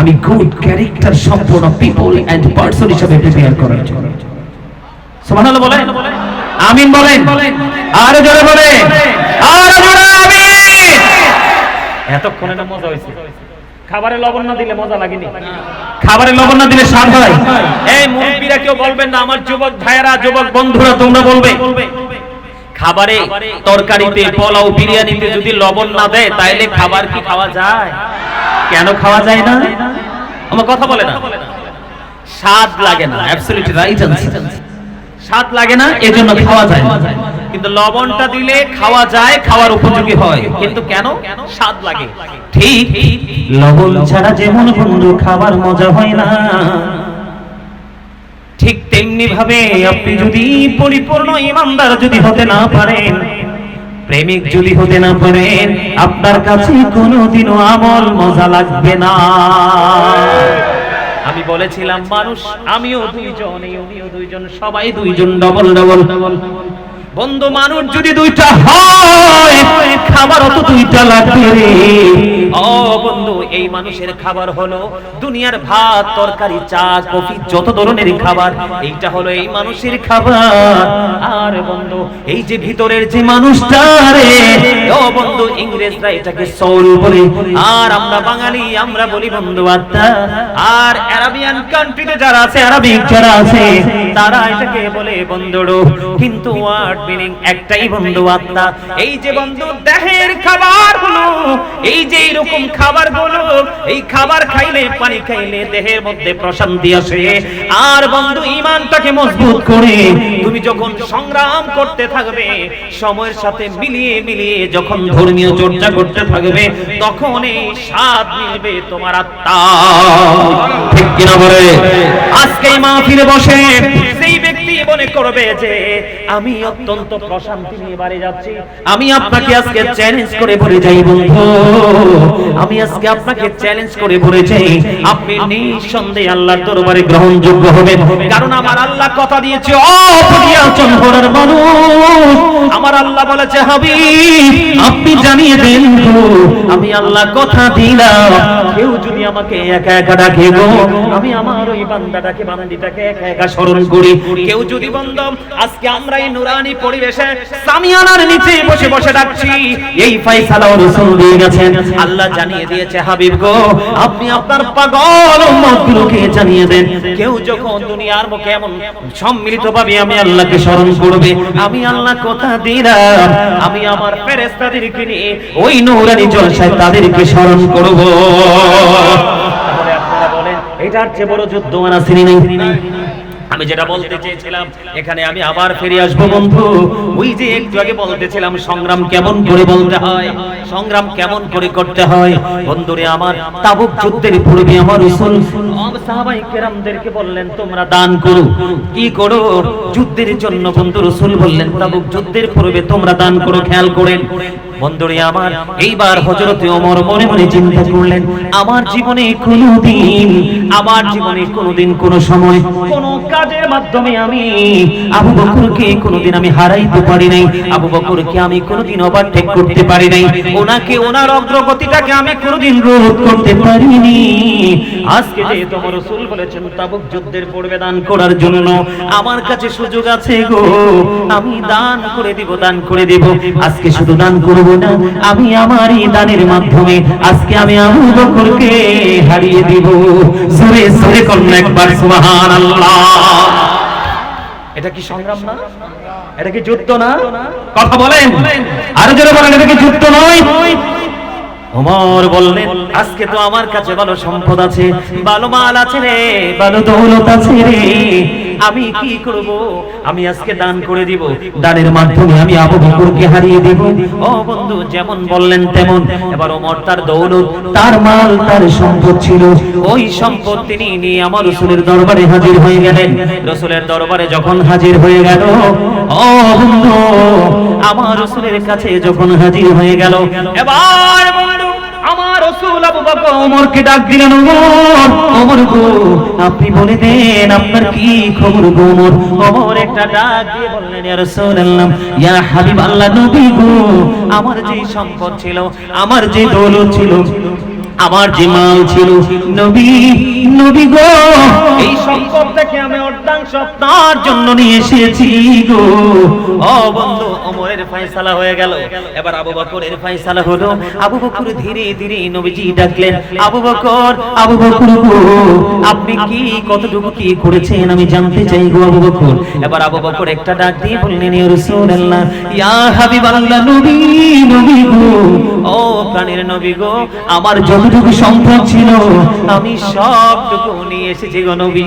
আমি গুড ক্যারেক্টার সম্পন্ন পিপল এন্ড পারসন হিসেবে প্রিপেয়ার করার জন্য। সুবহানাল্লাহ বলেন, আমিন বলেন, আরো জোরে বলেন, আরো জোরে আমিন। এতক্ষণে না মজা হইছে? খাবারে লবণ না দিলে মজা লাগেনি? খাবারে লবণ না দিলে স্বাদ হয়? এই মুরব্বিরা কেউ বলবেন না? আমার যুবক ভাইয়েরা, যুবক বন্ধুরা, তোমরা বলবে খাবারে, তরকারিতে, পোলাও, বিরিয়ানিতে যদি লবণ না দেয় তাহলে খাবার কি খাওয়া যায়? কেন খাওয়া যায় না? আমার কথা বলে না, স্বাদ লাগে না, অ্যাবসলিউটলি রাইট আনসার। স্বাদ লাগে না, এজন্য খাওয়া যায় না। কিন্তু লবণটা দিলে খাওয়া যায়, খাওয়ার উপযোগী হয়। কিন্তু কেন? স্বাদ লাগে। ঠিক লবণ ছাড়া যেমন বন্ধু খাবার মজা হয় না, ঠিক তেমনি ভাবে আপনি যদি পরিপূর্ণ ইমানদার যদি হতে না পারেন, প্রেমিক যদি হতে না পারেন, আপনার কাছে কোনোদিনও আমল মজা লাগবে না। আমি বলেছিলাম মানুষ, আমিও দুইজন, উনিও দুইজন, সবাই দুইজন, ডবল ডবল। বন্ধু মানুষ যদি দুইটা হয়, খাবারও তো দুইটা লাগবে রে। ও বন্ধু, এই মানুষের খাবার হলো দুনিয়ার ভাত, তরকারি, চা, কফি, যত ধরনের খাবার, এইটা হলো এই মানুষের খাবার। আর বন্ধু, এই যে ভিতরের যে মানুষটা রে, ও বন্ধু, ইংরেজরা এটাকে সোল বলে, আর আমরা বাঙালি আমরা বলি বন্ধু আত্মা। আর আরাবিয়ান কান্ট্রিতে যারা আছে, আরবিক যারা আছে, তারা এটাকে বলে বন্ধুরো। কিন্তু ওয়ার্ড মিনিং একটাই বন্ধু আত্মা। এই যে বন্ধু দেহের খাবার হলো, এই যে এরকম খাবার গুলো, এই খাবার খাইলে, পানি খাইলে দেহের মধ্যে প্রশান্তি আসে। আর বন্ধু ঈমানটাকে মজবুত করে তুমি যখন সংগ্রাম করতে থাকবে, সময়ের সাথে মিলিয়ে মিলিয়ে যখন ধর্মীয় চর্চা করতে থাকবে, তখন এই স্বাদ মিলবে তোমার আত্মা। ঠিক কিনা বলে? আজকে এই মাহফিলে বসে সেই ব্যক্তি মনে করবে যে আমি অত্যন্ত প্রশান্তি নিয়ে বাড়ি যাচ্ছি, আমি আপনাকে আজকে চ্যালেঞ্জ করে বলে যাই বন্ধু, আমি আজকে আপনাকে চ্যালেঞ্জ করে বলে যাই, আপনি নিঃসন্দেহে আল্লাহর দরবারে গ্রহণযোগ্য হবেন। কারণ আমার আল্লাহ কথা দিয়েছে, ও পুরিয়া চন্দ্রের মানুষ, আমার আল্লাহ বলেছে হাবিব আপনি জানিয়ে দেন গো, আমি আল্লাহ কথা দিলাম, কেউ যদি আমাকে একা একা ডাকে গো, আমি আমার ওই বান্দাটাকে, বান্দিটাকে একা একা স্মরণ করি। কেউ যদি বন্ধ, আজকে আমরা এই নুরানি পরিবেশে সামিয়ানার নিচে বসে বসে ডাকছি, এই ফয়সালা রাসূল দিয়ে গেছেন, আল্লাহ জানিয়ে দিয়েছে হাবিব গো, আপনি আপনার পাগল উম্মতগুলোকে জানিয়ে দেন, কেউ যখন দুনিয়ার মুখে এমন সম্মিলিতভাবে আমি আল্লাহকে স্মরণ করবে, আমি আল্লাহ কথা দিলাম, আমি আমার ফেরেশতাদেরকে নিয়ে ওই নুরানি জলসায় তাদেরকে স্মরণ করব। তাহলে আপনারা বলেন, এটার চেয়ে বড় যুদ্ধ আর আছে নাই? আমি যেটা বলতে চেয়েছিলাম, এখানে আমি আবার ফিরে আসবো বন্ধু। ওই যে একটু আগে বলতেছিলাম সংগ্রাম কেমন করে বলতে হয়, সংগ্রাম কেমন করে করতে হয়। বন্ধুরে আমার, তাবুক যুদ্ধের পূর্বে আমার রাসূল সাহাবায়ে কেরামদেরকে বললেন তোমরা দান করো। কি করো? যুদ্ধের জন্য বন্ধু রাসূল বললেন তাবুক যুদ্ধের পূর্বে তোমরা দান করো। খেয়াল করেন বন্ধুরে আমার, এইবার হযরত ওমর মনে মনে চিন্তা করলেন, আমার জীবনে কোনোদিন কোনো সময় কোনো কাজের মাধ্যমে আমি আবু বকরকে কোনোদিন আমি হারাইতে পারি নাই, আবু বকরকে আমি কোনোদিন ওভারটেক করতে পারি নাই, ওনাকে, ওনার অগ্রগতিটাকে আমি কোনোদিন রোধ করতে পারিনি। আজকে যে তোমার রাসূল বলেছেন তাবুক যুদ্ধের পূর্বে দান করার জন্য, আমার কাছে সুযোগ আছে গো, আমি দান করে দিব, দান করে দিব। আজকে শুধু দান করব না, আমি আমার এই দানের মাধ্যমে আজকে আমি আবু বকরকে হারিয়ে দিব। জোরে জোরে করুন একবার সুবহানাল্লাহ। এটা কি সংগ্রাম না? এটা কি যুদ্ধ না? কথা বলেন, আরো জোরে বলেন, এটা কি যুদ্ধ নয়? ওমর বললেন, আজকে তো আমার কাছে ভালো সম্পদ আছে, ভালো মাল আছে রে, ভালো দৌলত আছে রে, আমি কি করব? আমি আজকে দান করে দিব, দানের মাধ্যমে আমি আবু বকরকে হারিয়ে দিব। ও বন্ধু, যেমন বললেন তেমন। এবার ওমর তার দৌলত, তার মাল, তার সম্পদ ছিল, ওই সম্পদ তিনি নিয়ে আমার রাসূলের দরবারে হাজির হয়ে গেলেন। রাসূলের দরবারে যখন হাজির হয়ে গেল, ও বন্ধু, আমার রাসূলের কাছে যখন হাজির হয়ে গেল, এবার বন্ধু আমার রাসূল আবু বকর ওমরকে ডাক দিলেন, ওমর গো, আপনি বলে দেন আপনার কি খবর গো ওমর। ওমর একটা ডাক দিয়ে বললেন, ইয়া রাসূলুল্লাহ, ইয়া হাবিব আল্লাহ, নবী গো, আমার যে সম্পদ ছিল, আমার যে দৌলত ছিল, আমার যে মাল ছিল, নবী গো, এই সম্পদটাকে আমি অর্ধাংশ আপনার জন্য নিয়ে এসেছি গো। ও বন্ধু, ওমরের ফয়সালা হয়ে গেল। এবার আবু বকরের ফয়সালা হলো। আবু বকর ধীরে ধীরে নবীজি ডাকলেন, আবু বকর গো, আপনি কি কতটুকু কি করেছেন আমি জানতে চাই গো আবু বকর। এবার আবু বকর একটা ডাক দিয়ে বললেন, ইয়া রাসূলুল্লাহ, ইয়া হাবিবাল্লাহ, নবী গো, ও ও প্রাণের নবী গো, আমার যতটুকু সম্পদ ছিল আমি সবটুকু নিয়ে এসেছি গো নবী।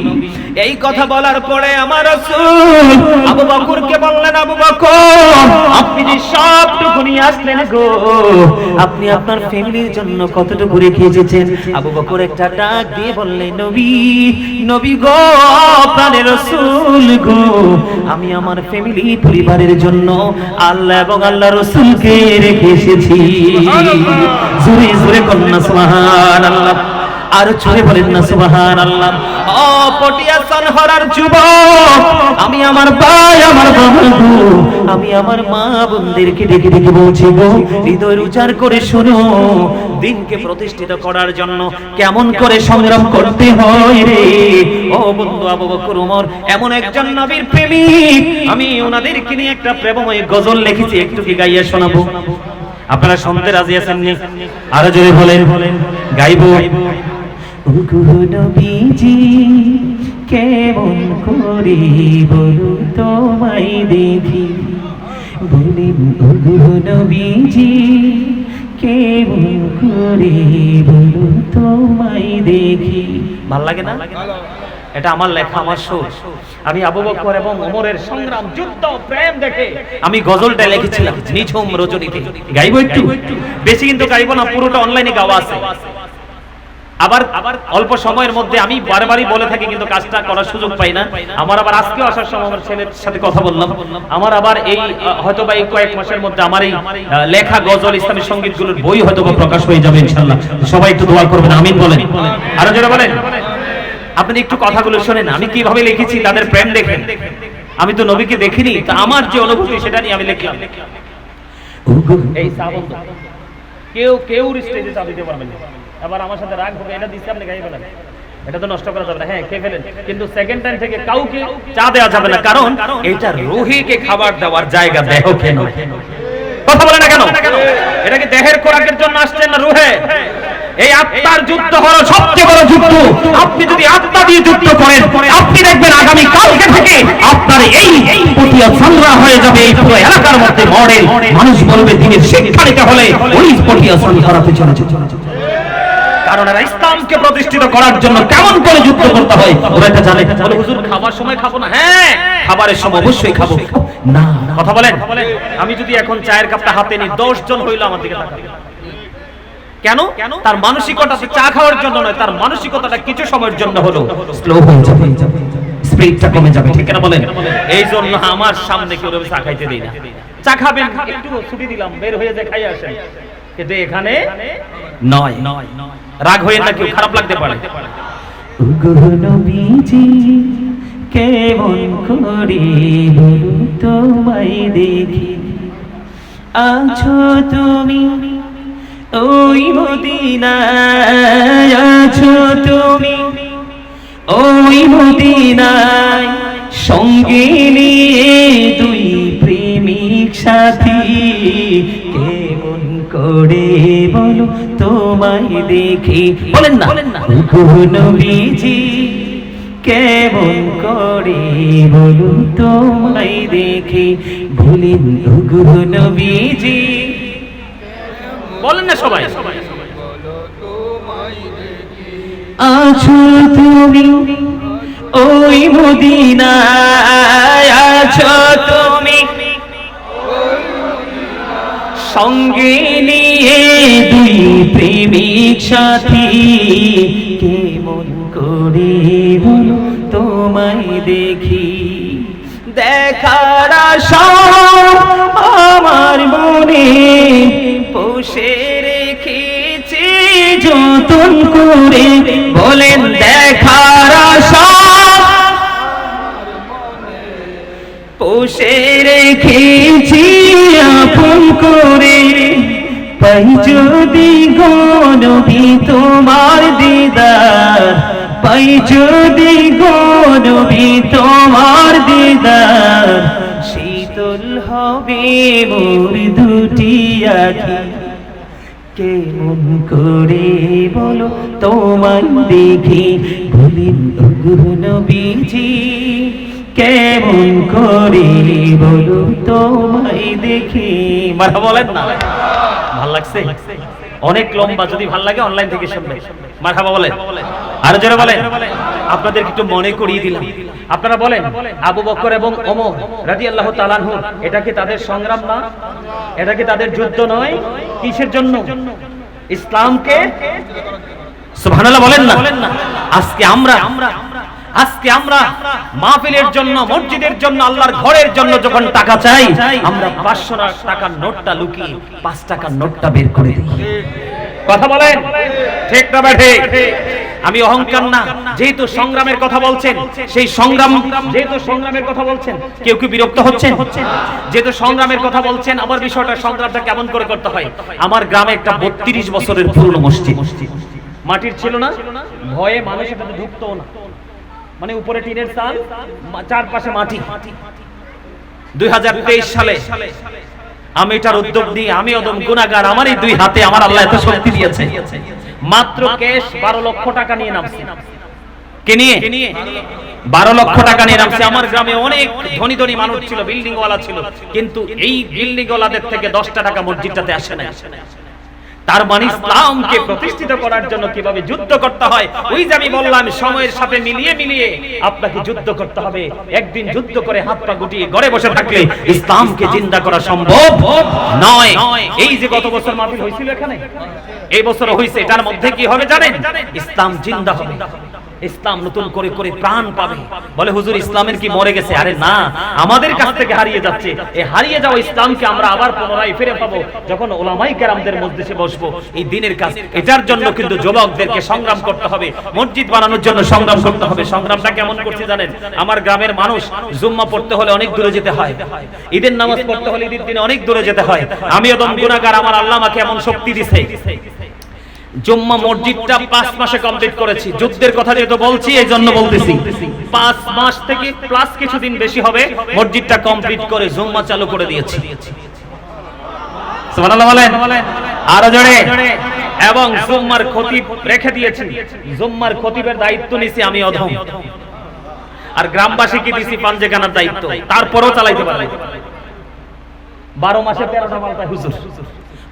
এই কথা বলার পরে আমার রাসূল আবু বকরকে বললেন, আবু বকর আপনি যে সবটুকু নিয়ে আসলেন গো, আপনি আপনার ফ্যামিলির জন্য কতটুকু রেখে এসেছেন? আবু বকর একটা ডাক দিয়ে বললেন, নবী, নবী গো, প্রাণের রাসূল গো, আমি আমার ফ্যামিলি পরিবারের জন্য আল্লাহ এবং আল্লাহ রাসূলকে রেখে এসেছি। জোরে জোরে কন্যা সুবহানাল্লাহ, আর জোরে বলেন না সুবহানাল্লাহ। ও পটিয়া সানহরার যুবক, আমি আমার ভাই, আমার বাবা গো, আমি আমার মা বোনদেরকে ডেকে ডেকে বলছি গো, হৃদয় উজাড় করে শোনো, দিনকে প্রতিষ্ঠিত করার জন্য কেমন করে সংগ্রাম করতে হয় রে। ও বন্ধু, আবু বকর ওমর এমন একজন নবীর প্রেমিক, আমি ওনাদেরকে নিয়ে একটা প্রেমময় গজল লিখেছি, একটু কি গাইয়া শোনাবো? আপনারা শুনতে রাজি আছেন নি? আরো জোরে বলেন, গাইবো। নবীজি কেমন করে বলু তোমায় দেখি, বলিন নবীজি কেমন করে বলু তোমায় দেখি। ভাল লাগে না? এটা আমার লেখা, আমার সুর। আমি আবু বকর এবং ওমরের সংগ্রাম, যুদ্ধ, প্রেম দেখে আমি গজলটা লিখেছিলাম নিঝুম রজনীতে। গাইবো একটু, বেশি কিন্তু গাইবো না, পুরোটা অনলাইনে গাওয়া আছে। আবার অল্প সময়ের মধ্যে আমি বারবারই বলে থাকি, কিন্তু কাজটা করার সুযোগ পাই না। আমার আবার আজকে আসার সময় আমার ছেলের সাথে কথা বললাম, আমার আবার এই হয়তোবা এই কয়েক মাসের মধ্যে আমার এই লেখা গজল ইসলামী সঙ্গীতগুলোর বই হয়তোবা প্রকাশ হয়ে যাবে ইনশাআল্লাহ। সবাই একটু দোয়া করবেন, আমিন বলেন। আরো জোরে বলেন। আপনি একটু কথাগুলো শোনেন, আমি কিভাবে লিখেছি তাদের প্রেম দেখেন। আমি তো নবীকে দেখিনি, তা আমার যে অনুভূতি সেটা নিয়ে আমি লিখলাম। এই সাবন কেউ স্টেজে চা দিতে পারবেন না। আবার আমার সাথে রাগ হবে, এটা দিচ্ছি আপনি গাই ফেলেন, এটা তো নষ্ট করা যাবে না। হ্যাঁ, খেয়ে ফেলেন, কিন্তু সেকেন্ড টাইম থেকে কাউকে চা দেওয়া যাবে না, কারণ এটা রুহিকে খাবার দেওয়ার জায়গা, দেহ কেন? কথা বলে না কেন? এটা কি দেহের খোরাকের জন্য আসছেন না রুহে? এই আত্মার যুদ্ধ হলো সবচেয়ে বড় যুদ্ধ। আপনি যদি আত্মা দিয়ে যুদ্ধ করেন, আপনি দেখবেন আগামী কালকে থেকে আপনার এই পটিয়া সানরা হয়ে যাবে এই পুরো এলাকার মধ্যে মডেল। মানুষ বলবে দিনের শিক্ষা নিতে হলে ওই পটিয়া সানরা পেছনে চলে। কারণ এরা ইসলামকে প্রতিষ্ঠিত করার জন্য কেমন করে যুদ্ধ করতে হয় ওরা এটা জানে। বলে হুজুর খাবার সময় খাবো না? হ্যাঁ, খাবারের সময় অবশ্যই খাবো না। কথা বলেন। আমি যদি এখন চায়ের কাপটা হাতে নিই, 10 জন হইলো আমার দিকে তাকাবে। কেন? তার মানসিকতা চা খাওয়ার জন্য নয়, তার মানসিকতাটা কিছু সময়ের জন্য হলো স্লো হয়ে যাবে, স্পিডটা কমে যাবে, ঠিক না বলেন? এই জন্য আমার সামনে কেউ চা খাইতে দেই না। চা খাবেন, একটু ছুটি দিলাম, বের হয়ে যায় খাই আসেন, কিন্তু এখানে নয়। রাগ হয়ে না, কেউ খারাপ লাগতে পারে। নবীজি কেমন করে বলু তোমায় দেখি, আছো তুমি ওই মদিনায়, আছো তুমি ওই মদিনায়, সঙ্গে নিয়ে দুই প্রেমিক সাথী, কেমন করে বলো তোমায় দেখি। বলেন না, নবীজি কেমন করে বলো তোমায় দেখি, বলেন নবীজি, বলেন না সবাই। আছো তুমি ওই মদিনায়, আছো তুমি সঙ্গে নিয়ে দুই প্রেমিক সাথী, কেমন করে বলো তোমায় দেখি, দেখার আশা আমার মনে পোষে রেখেছি যতন করে। বলেন, দেখার আশা পোষে রেখেছি আপন করে, পাই যদি গো নবী তোমার দিদার, পাই যদি গো নবী তোমার দিদার, শীতল হবে মোর দুটি আঁখি, কেমন করে বলো তোমায় দেখি, বলিন নবীজি কেমন করে বলো তোমায় দেখি। মারহাবা বলেন না। ভাল লাগছে? অনেক লম্বা, যদি ভাল লাগে অনলাইন থেকে শুনবে। মারহাবা বলেন, আরো জোরে বলেন। আপনাদের একটু মনে করিয়ে দিলাম। আপনারা বলেন, আবু বকর এবং ওমর রাদিয়াল্লাহু তাআলা আনহু, এটা কি তাদের সংগ্রাম না? এটা কি তাদের যুদ্ধ নয়? কিসের জন্য? ইসলামকে, সুবহানাল্লাহ বলেন না। আজকে আমরা মাহফিলের জন্য, মসজিদের জন্য, আল্লাহর ঘরের জন্য যখন টাকা চাই, আমরা 500 টাকার নোটটা লুকিয়ে 5 টাকার নোটটা বের করে দিই। কথা বলেন, ঠিক না বেঠে? আমি অহংকার না, যেহেতু সংগ্রামের কথা বলছেন, সেই সংগ্রাম, যেহেতু সংগ্রামের কথা বলছেন, কেউ কি বিরক্ত হচ্ছেন? যেহেতু সংগ্রামের কথা বলছেন, আমার বিষয়টা, সংগ্রামটা কেমন করে করতে হয়। আমার গ্রামে একটা 32 বছরের পুরনো মসজিদ, মাটির ছিল না, ভয়ে মানুষ এটাতে ঢুকতো না, মানে উপরে টিনের চাল, চারপাশে মাটি। 2023 সালে আমি এটার উদ্যোগ নিয়ে, আমি অদম গুনাহগার, আমার এই 2 হাতে আমার আল্লাহ এত শক্তি দিয়েছে, মাত্র ক্যাশ 12 লক্ষ টাকা নিয়ে নামছি। কে নিয়ে? 12 লক্ষ টাকা নিয়ে নামছি। আমার গ্রামে অনেক ধনী ধনী মানুষ ছিল, বিল্ডিং ওয়ালা ছিল, কিন্তু এই বিল্ডিং ওয়ালাদের থেকে 10টা টাকা মসজিদটাতে আসে না। তার মানে ইসলামকে প্রতিষ্ঠিত করার জন্য কিভাবে যুদ্ধ করতে হয়, ওই যে আমি বললাম, সময়ের সাথে মিলিয়ে আপনাকে যুদ্ধ করতে হবে। একদিন যুদ্ধ করে হাত পা গুটিয়ে ঘরে বসে থাকলে ইসলামকে জিন্দা করা সম্ভব নয়। এই যে গত বছর মাহফিল হয়েছিল এখানে, এই বছর হয়েছে, এটার মধ্যে কি হবে জানেন? ইসলাম জিন্দা হবে, ইসলাম নতুন করে করে প্রাণ পাবে। বলে হুজুর ইসলামের কি মরে গেছে? আরে না, আমাদের কাছ থেকে হারিয়ে যাচ্ছে। এই হারিয়ে যাওয়া ইসলামকে আমরা আবার পুনরায় ফিরে পাবো যখন ওলামায়ে কেরামদের মজলিসে বসবো। এই দিনের কাজ, এটার জন্য কিন্তু যুবকদেরকে সংগ্রাম করতে হবে, মসজিদ বানানোর জন্য সংগ্রাম করতে হবে। সংগ্রামটা কেমন করছে জানেন? আমার গ্রামের মানুষ জুম্মা পড়তে হলে অনেক দূরে যেতে হয়, ঈদের নামাজ পড়তে হলে ঈদের দিনে অনেক দূরে যেতে হয়। আমি একদম গুনাহগার, আমার আল্লাহ আমাকে এমন শক্তি দিয়েছে, জুম্মা মসজিদটা 5 মাসে কমপ্লিট করেছি। যুদ্ধের কথা যেহেতু বলছি, এই জন্য বলতেছি, 5 মাস থেকে প্লাস কিছুদিন বেশি হবে, মসজিদটা কমপ্লিট করে জুম্মা চালু করে দিয়েছি। সুবহানাল্লাহ বলেন, আরো জোরে। এবং জুম্মার খতিব রেখে দিয়েছি, জুম্মার খতিবের দায়িত্ব নিছি আমি অধম, আর গ্রামবাসীকে দিছি পাঞ্জেখানার দায়িত্ব। তারপরেও চালাইতে পারে 12 মাসে 13টা মালটা হুজুর।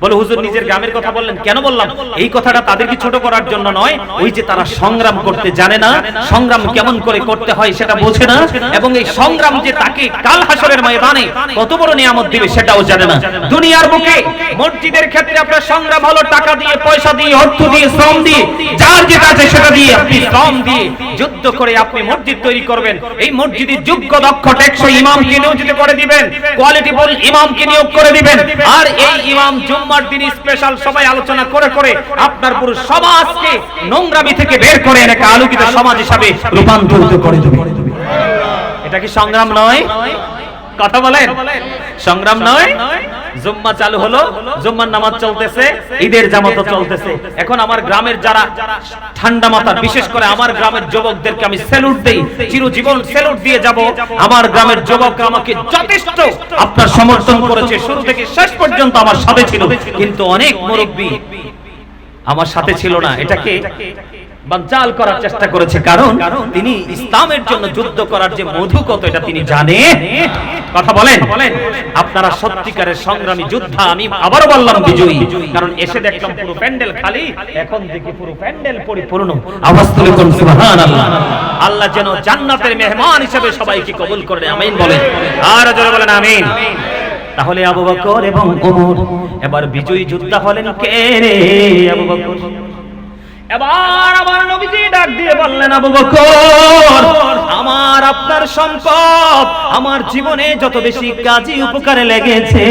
বলে হুজুর নিজের গ্রামের কথা বললেন, কেন বললাম? এই কথাটা তাদেরকে ছোট করার জন্য নয়, ওই যে তারা সংগ্রাম করতে জানে না, সংগ্রাম কেমন করে করতে হয় সেটা বোঝে না, এবং এই সংগ্রাম যে তাকে কাল হাসরের ময়দানে কত বড় নিয়ামত দিবে সেটাও জানে না। দুনিয়ার বুকে মসজিদের ক্ষেত্রে আপনার সংগ্রাম হলো টাকা দিয়ে, পয়সা দিয়ে, অর্থ দিয়ে, শ্রম দিয়ে, যার যেটা আছে সেটা দিয়ে, আপনি শ্রম দিয়ে যুদ্ধ করে আপনি মসজিদ তৈরি করবেন। এই মসজিদে যোগ্য, দক্ষ, টেকসই ইমামকে নিয়োজিত করে দিবেন, কোয়ালিটিফুল ইমামকে নিয়োগ করে দিবেন। আর এই ইমাম জুম্মার দিন স্পেশাল সবাই আলোচনা করে করে আপনার পুরো সমাজকে নোংরামি থেকে বের করে এনে একটা আলোকিত সমাজ হিসাবে রূপান্তরিত করে দেবে। এটা কি সংগ্রাম নয়? কথা বলেন, সংগ্রাম নয়? জুম্মা চালু হলো, জুম্মার নামাজ চলতেছে, ঈদের জামাতও চলতেছে। এখন আমার গ্রামের যারা ঠান্ডা মাথা, বিশেষ করে আমার গ্রামের যুবকদেরকে আমি স্যালুট দেই, চিরজীবন স্যালুট দিয়ে যাব। আমার গ্রামের যুবকরা আমাকে যথেষ্ট আপনার সমর্থন করেছে, শুরু থেকে শেষ পর্যন্ত আমার সাথে ছিল। কিন্তু অনেক মুরব্বি আমার সাথে ছিল না, এটাকে বানচাল করার চেষ্টা করেছে, কারণ তিনি ইসলামের জন্য যুদ্ধ করার যে মধু কত এটা তিনি জানেন। কথা বলেন, আপনারা সত্যিকারের সংগ্রামী যোদ্ধা। আমি আবারও বললাম বিজয়ী, কারণ এসে দেখলাম পুরো প্যান্ডেল খালি, এখন দেখি পুরো প্যান্ডেল পরিপূর্ণ। আওয়াজ তুলে কোন সুবহানাল্লাহ। আল্লাহ যেন জান্নাতের মেহমান হিসেবে সবাইকে কবুল করে, আমিন বলেন, আর জোরে বলেন আমিন। তাহলে আবু বকর এবং ওমর এবার বিজয়ী যোদ্ধা হলেন কে রে? আবু বকর। এবার আমার নবীজি ডাক দিয়ে বললেন, আবু বকর, আমার আপনার সম্পদ আমার জীবনে যত বেশি কাজে উপকারে লেগেছে,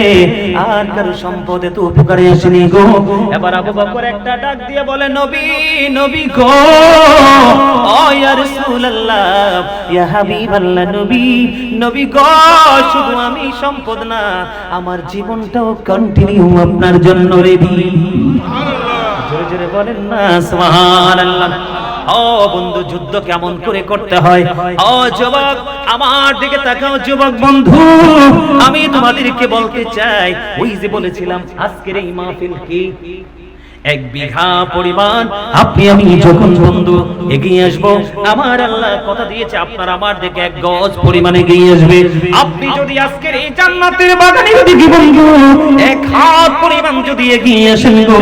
আর কারো সম্পদ এত উপকারে আসেনি গো। এবার আবু বকর একটা ডাক দিয়ে বলে, নবী, নবী গো, ও ইয়া রাসূলুল্লাহ, ইয়া হাবিবাল্লাহ, নবী, নবী গো, শুধু আমি সম্পদ না, আমার জীবনটাও কন্টিনিউ আপনার জন্য রেডি। জোরে জোরে বলেন না সুবহানাল্লাহ। ও বন্ধু, যুদ্ধ কেমন করে করতে হয়? ও যুবক, আমার দিকে তাকাও যুবক বন্ধু, আমি তোমাদেরকে বলতে চাই, ওই যে বলেছিলাম আজকের এই মাহফিল কি? এক বিঘা পরিমাণ আপনি আমি যখন বন্ধু এগিয়ে আসবো, আমার আল্লাহ কথা দিয়েছে আপনার আমার দিকে 1 গজ পরিমাণ এগিয়ে আসবে। আপনি যদি আজকের এই জান্নাতের বাগানের দিকে বন্ধু 1 হাত পরিমাণ যদি এগিয়ে আসেন গো,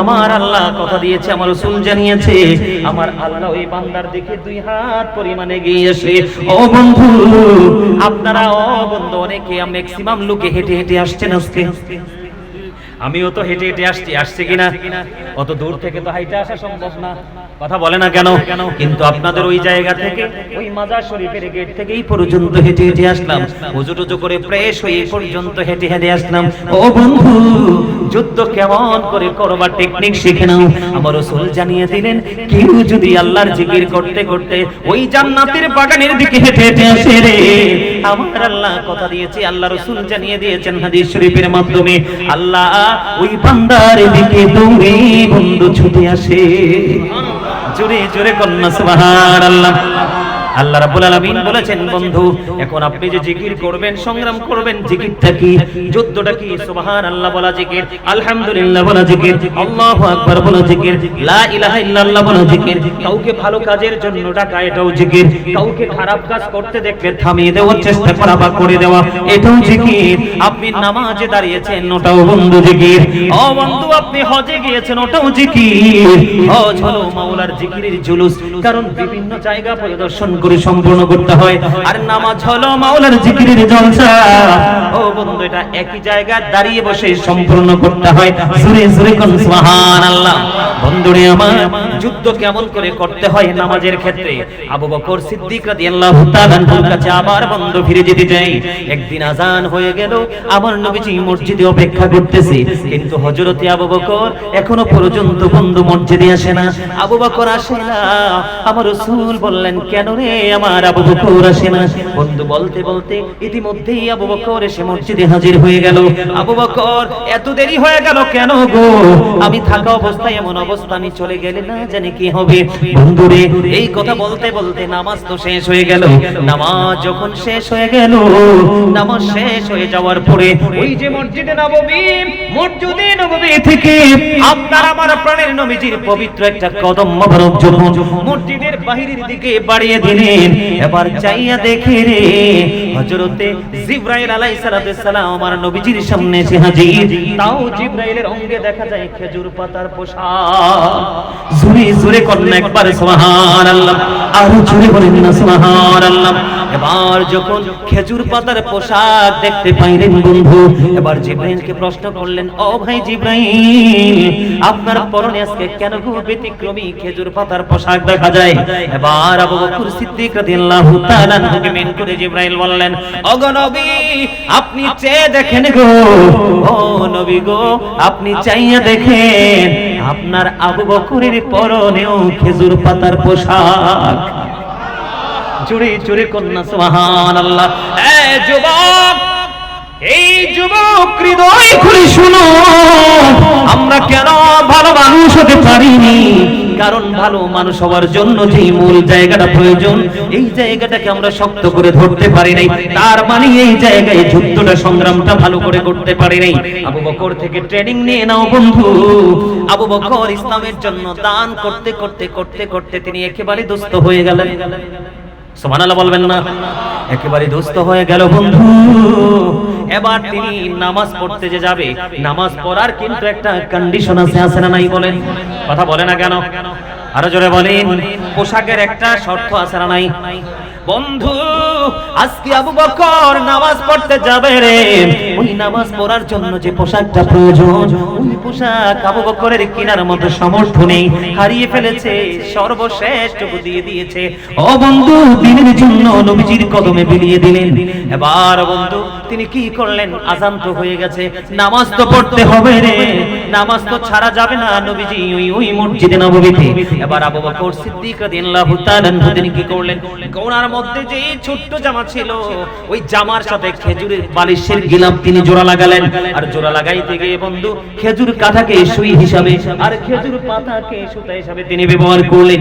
আমার আল্লাহ কথা দিয়েছে, আমার রাসূল জানিয়েছে, আমার আল্লাহ ওই বান্দার দিকে 2 হাত পরিমাণ এগিয়ে আসে। ও বন্ধু আপনারা, ও বন্ধু অনেকে ম্যাক্সিমাম লোকে হেঁটে হেঁটে আসছেন আজকে, আমিও তো হেঁটে হেঁটে আসছি কিনা? অত দূর থেকে তো হাইটে আসা সম্ভব না, কথা বলে না কেন? কিন্তু আপনাদের ওই জায়গা থেকে, ওই মাজার শরীফের গেট থেকে এই পর্যন্ত হেঁটে হেঁটে আসলাম, ওজু টুজু করে ফ্রেশ হয়ে এই পর্যন্ত হেঁটে হেঁটে আসলাম। ও বন্ধু যুদ্ধ কেমন করে করবা টেকনিক শিখে নাও। আমার রাসূল জানিয়ে দিলেন, কেউ যদি আল্লাহর জিকির করতে করতে ওই জান্নাতের বাগানের দিকে হেঁটে হেঁটে আসে রে, আমার আল্লাহ কথা দিয়েছে, আল্লাহ রাসূল জানিয়ে দিয়েছেন হাদিস শরীফের মাধ্যমে, আল্লাহ ওই বান্দার দিকে দৌড়ে বন্ধু ছুটে আসে। জোরে জোরে কন্যা সুবহানাল্লাহ। আল্লাহ রাব্বুল আলামিন বলেছেন, বন্ধু এখন আপনি যে জিকির করবেন, সংগ্রাম করবেন, জিকিরটা কি, যুদ্ধটা কি? সুবহানাল্লাহ বলা জিকির, আলহামদুলিল্লাহ বলা জিকির, আল্লাহু আকবার বলা জিকির, লা ইলাহা ইল্লাল্লাহ বলা জিকির, কাউকে ভালো কাজের জন্য ডাকা এটাও জিকির, কাউকে খারাপ কাজ করতে দেখলে থামিয়ে দেওয়ার চেষ্টা করা বা করে দেওয়া এটাও জিকির, আপনি নামাজে দাঁড়িয়েছেন ওটাও বন্ধু জিকির, ও বন্ধু আপনি হজে গিয়েছেন ওটাও জিকির। হজ হলো মাওলার জিকিরের জুলুস, কারণ বিভিন্ন জায়গা পরিদর্শন করে সম্পূর্ণ করতে হয়, আর নামাজ হলো মাওলার জিকিরের জলসা। ও বন্ধু এটা একই জায়গায় দাঁড়িয়ে বসে সম্পূর্ণ করতে হয়। জোরে জোরে কোন সুবহানাল্লাহ। বন্ধুরে আমার, যুদ্ধ কেমন করে করতে হয় নামাজের ক্ষেত্রে, আবু বকর সিদ্দিক রাদিয়াল্লাহু তাআলা আনহুর কাছে আবার বন্ধু ফিরে যেতে চাই। একদিন আযান হয়ে গেল, আমার নবীজি মসজিদে অপেক্ষা করতেছে, কিন্তু হযরতে আবু বকর এখনো পর্যন্ত বন্ধু মসজিদে আসে না। আবু বকর আসে না, আমার রাসূল বললেন, কেন রে আমার আবু বকর আসে না? বন্ধু বলতে বলতে ইতিমধ্যেই আবু বকর এসে মসজিদে হাজির হয়ে গেল। আবু বকর এত দেরি হয়ে গেল কেন গো? আমি থাকা অবস্থায় এমন অবস্থা, আমি চলে গেলে না জানি কি হবে। বন্ধুরে এই কথা বলতে বলতে নামাজ তো শেষ হয়ে গেল। নামাজ যখন শেষ হয়ে গেল, নামাজ শেষ হয়ে যাওয়ার পরে ওই যে মসজিদে নববী থেকে আপনার আমার প্রাণের নবীজির পবিত্র একটা কদম মোবারক যখন মসজিদের বাহিরের দিকে বাড়িয়ে দিলেন, এবার চাইয়া দেখে রে হযরতে জিবরাইল আলাইহিস সালাম আমার নবীজির সামনে এসে হাজির। তাও জিবরাইলের অঙ্গে দেখা যায় খেজুর পাতার পোশাক। জোরে জোরে কন্যা একবার সুবহানাল্লাহ, আর জোরে বলেন না সুবহানাল্লাহ। এবার যখন খেজুর পাতার পোশাক দেখতে পাইলেন বন্ধু, এবার জিবরাইলকে প্রশ্ন করলেন, ও ভাই জিবরাইল, আপনার পরনে আজকে কেন গো ব্যতিক্রমী খেজুর পাতার পোশাক দেখা যায়? এবার আবু বকর সিদ্দিক রাদিয়াল্লাহু তাআলা আনহুকে মেন করে জিবরাইল বললেন, ও গো নবী আপনি চেয়ে দেখেন গো, ও নবী গো আপনি চাইয়া দেখেন, আপনার আবু বকরের পরনেও খেজুর পাতার পোশাক। জোরে জোরে কন্যা সুবহানাল্লাহ। এই যুবক, এই যুবক হৃদয় খুলে শুনো, আমরা কেন ভালো মানুষ হতে পারিনি? কারণ ভালো মানুষ হওয়ার জন্য যে মূল জায়গাটা প্রয়োজন, এই জায়গাটাকে আমরা শক্ত করে ধরতে পারি নাই। তার মানে এই জায়গায় যুদ্ধটা, সংগ্রামটা ভালো করে করতে পারি নাই। আবু বকর থেকে ট্রেনিং নিয়ে নাও বন্ধু। আবু বকর ইসলামের জন্য দান করতে করতে করতে করতে তিনি একেবারে দুস্থ হয়ে গেলেন। সুবহানাল্লাহ বলবেন না? একেবারে দুস্থ হয়ে গেল বন্ধু। এবার তিনি নামাজ পড়তে যে যাবে, নামাজ পড়ার কিন্তু একটা কন্ডিশন আছে না নাই বলেন? কথা বলে না কেন? আরো জোরে বলেন। পোশাকের একটা শর্ত আছে না নাই? বন্ধু আজকে আবু বকর নামাজ পড়তে যাবে রে, ওই নামাজ পড়ার জন্য যে পোশাকটা প্রয়োজন, ওই পোশাক আবু বকরের কেনার মতো সামর্থ্য নেই, হারিয়ে ফেলেছে, সর্বশেষ দিয়ে দিয়েছে। ও বন্ধু দিনের জন্য নবীজির কদমে বিলিয়ে দিলেন। এবার বন্ধু তিনি কি করলেন? আযান তো হয়ে গেছে, নামাজ তো পড়তে হবে রে, নামাজ তো ছাড়া যাবে না। নবীজি ওই মসজিদে নববীতে, এবার আবু বকর সিদ্দিক রাদিয়াল্লাহু তাআলা তিনি কি করলেন? গোনার মধ্যে যে ছোট্ট জামা ছিল, ওই জামার সাথে খেজুরের বালিশের গিলাপ তিনি জোড়া লাগালেন। আর জোড়া লাগাইতে গিয়ে বন্ধু খেজুর কাঠাকে সুই হিসাবে আর খেজুর পাতাকে সুতা হিসাবে তিনি ব্যবহার করলেন।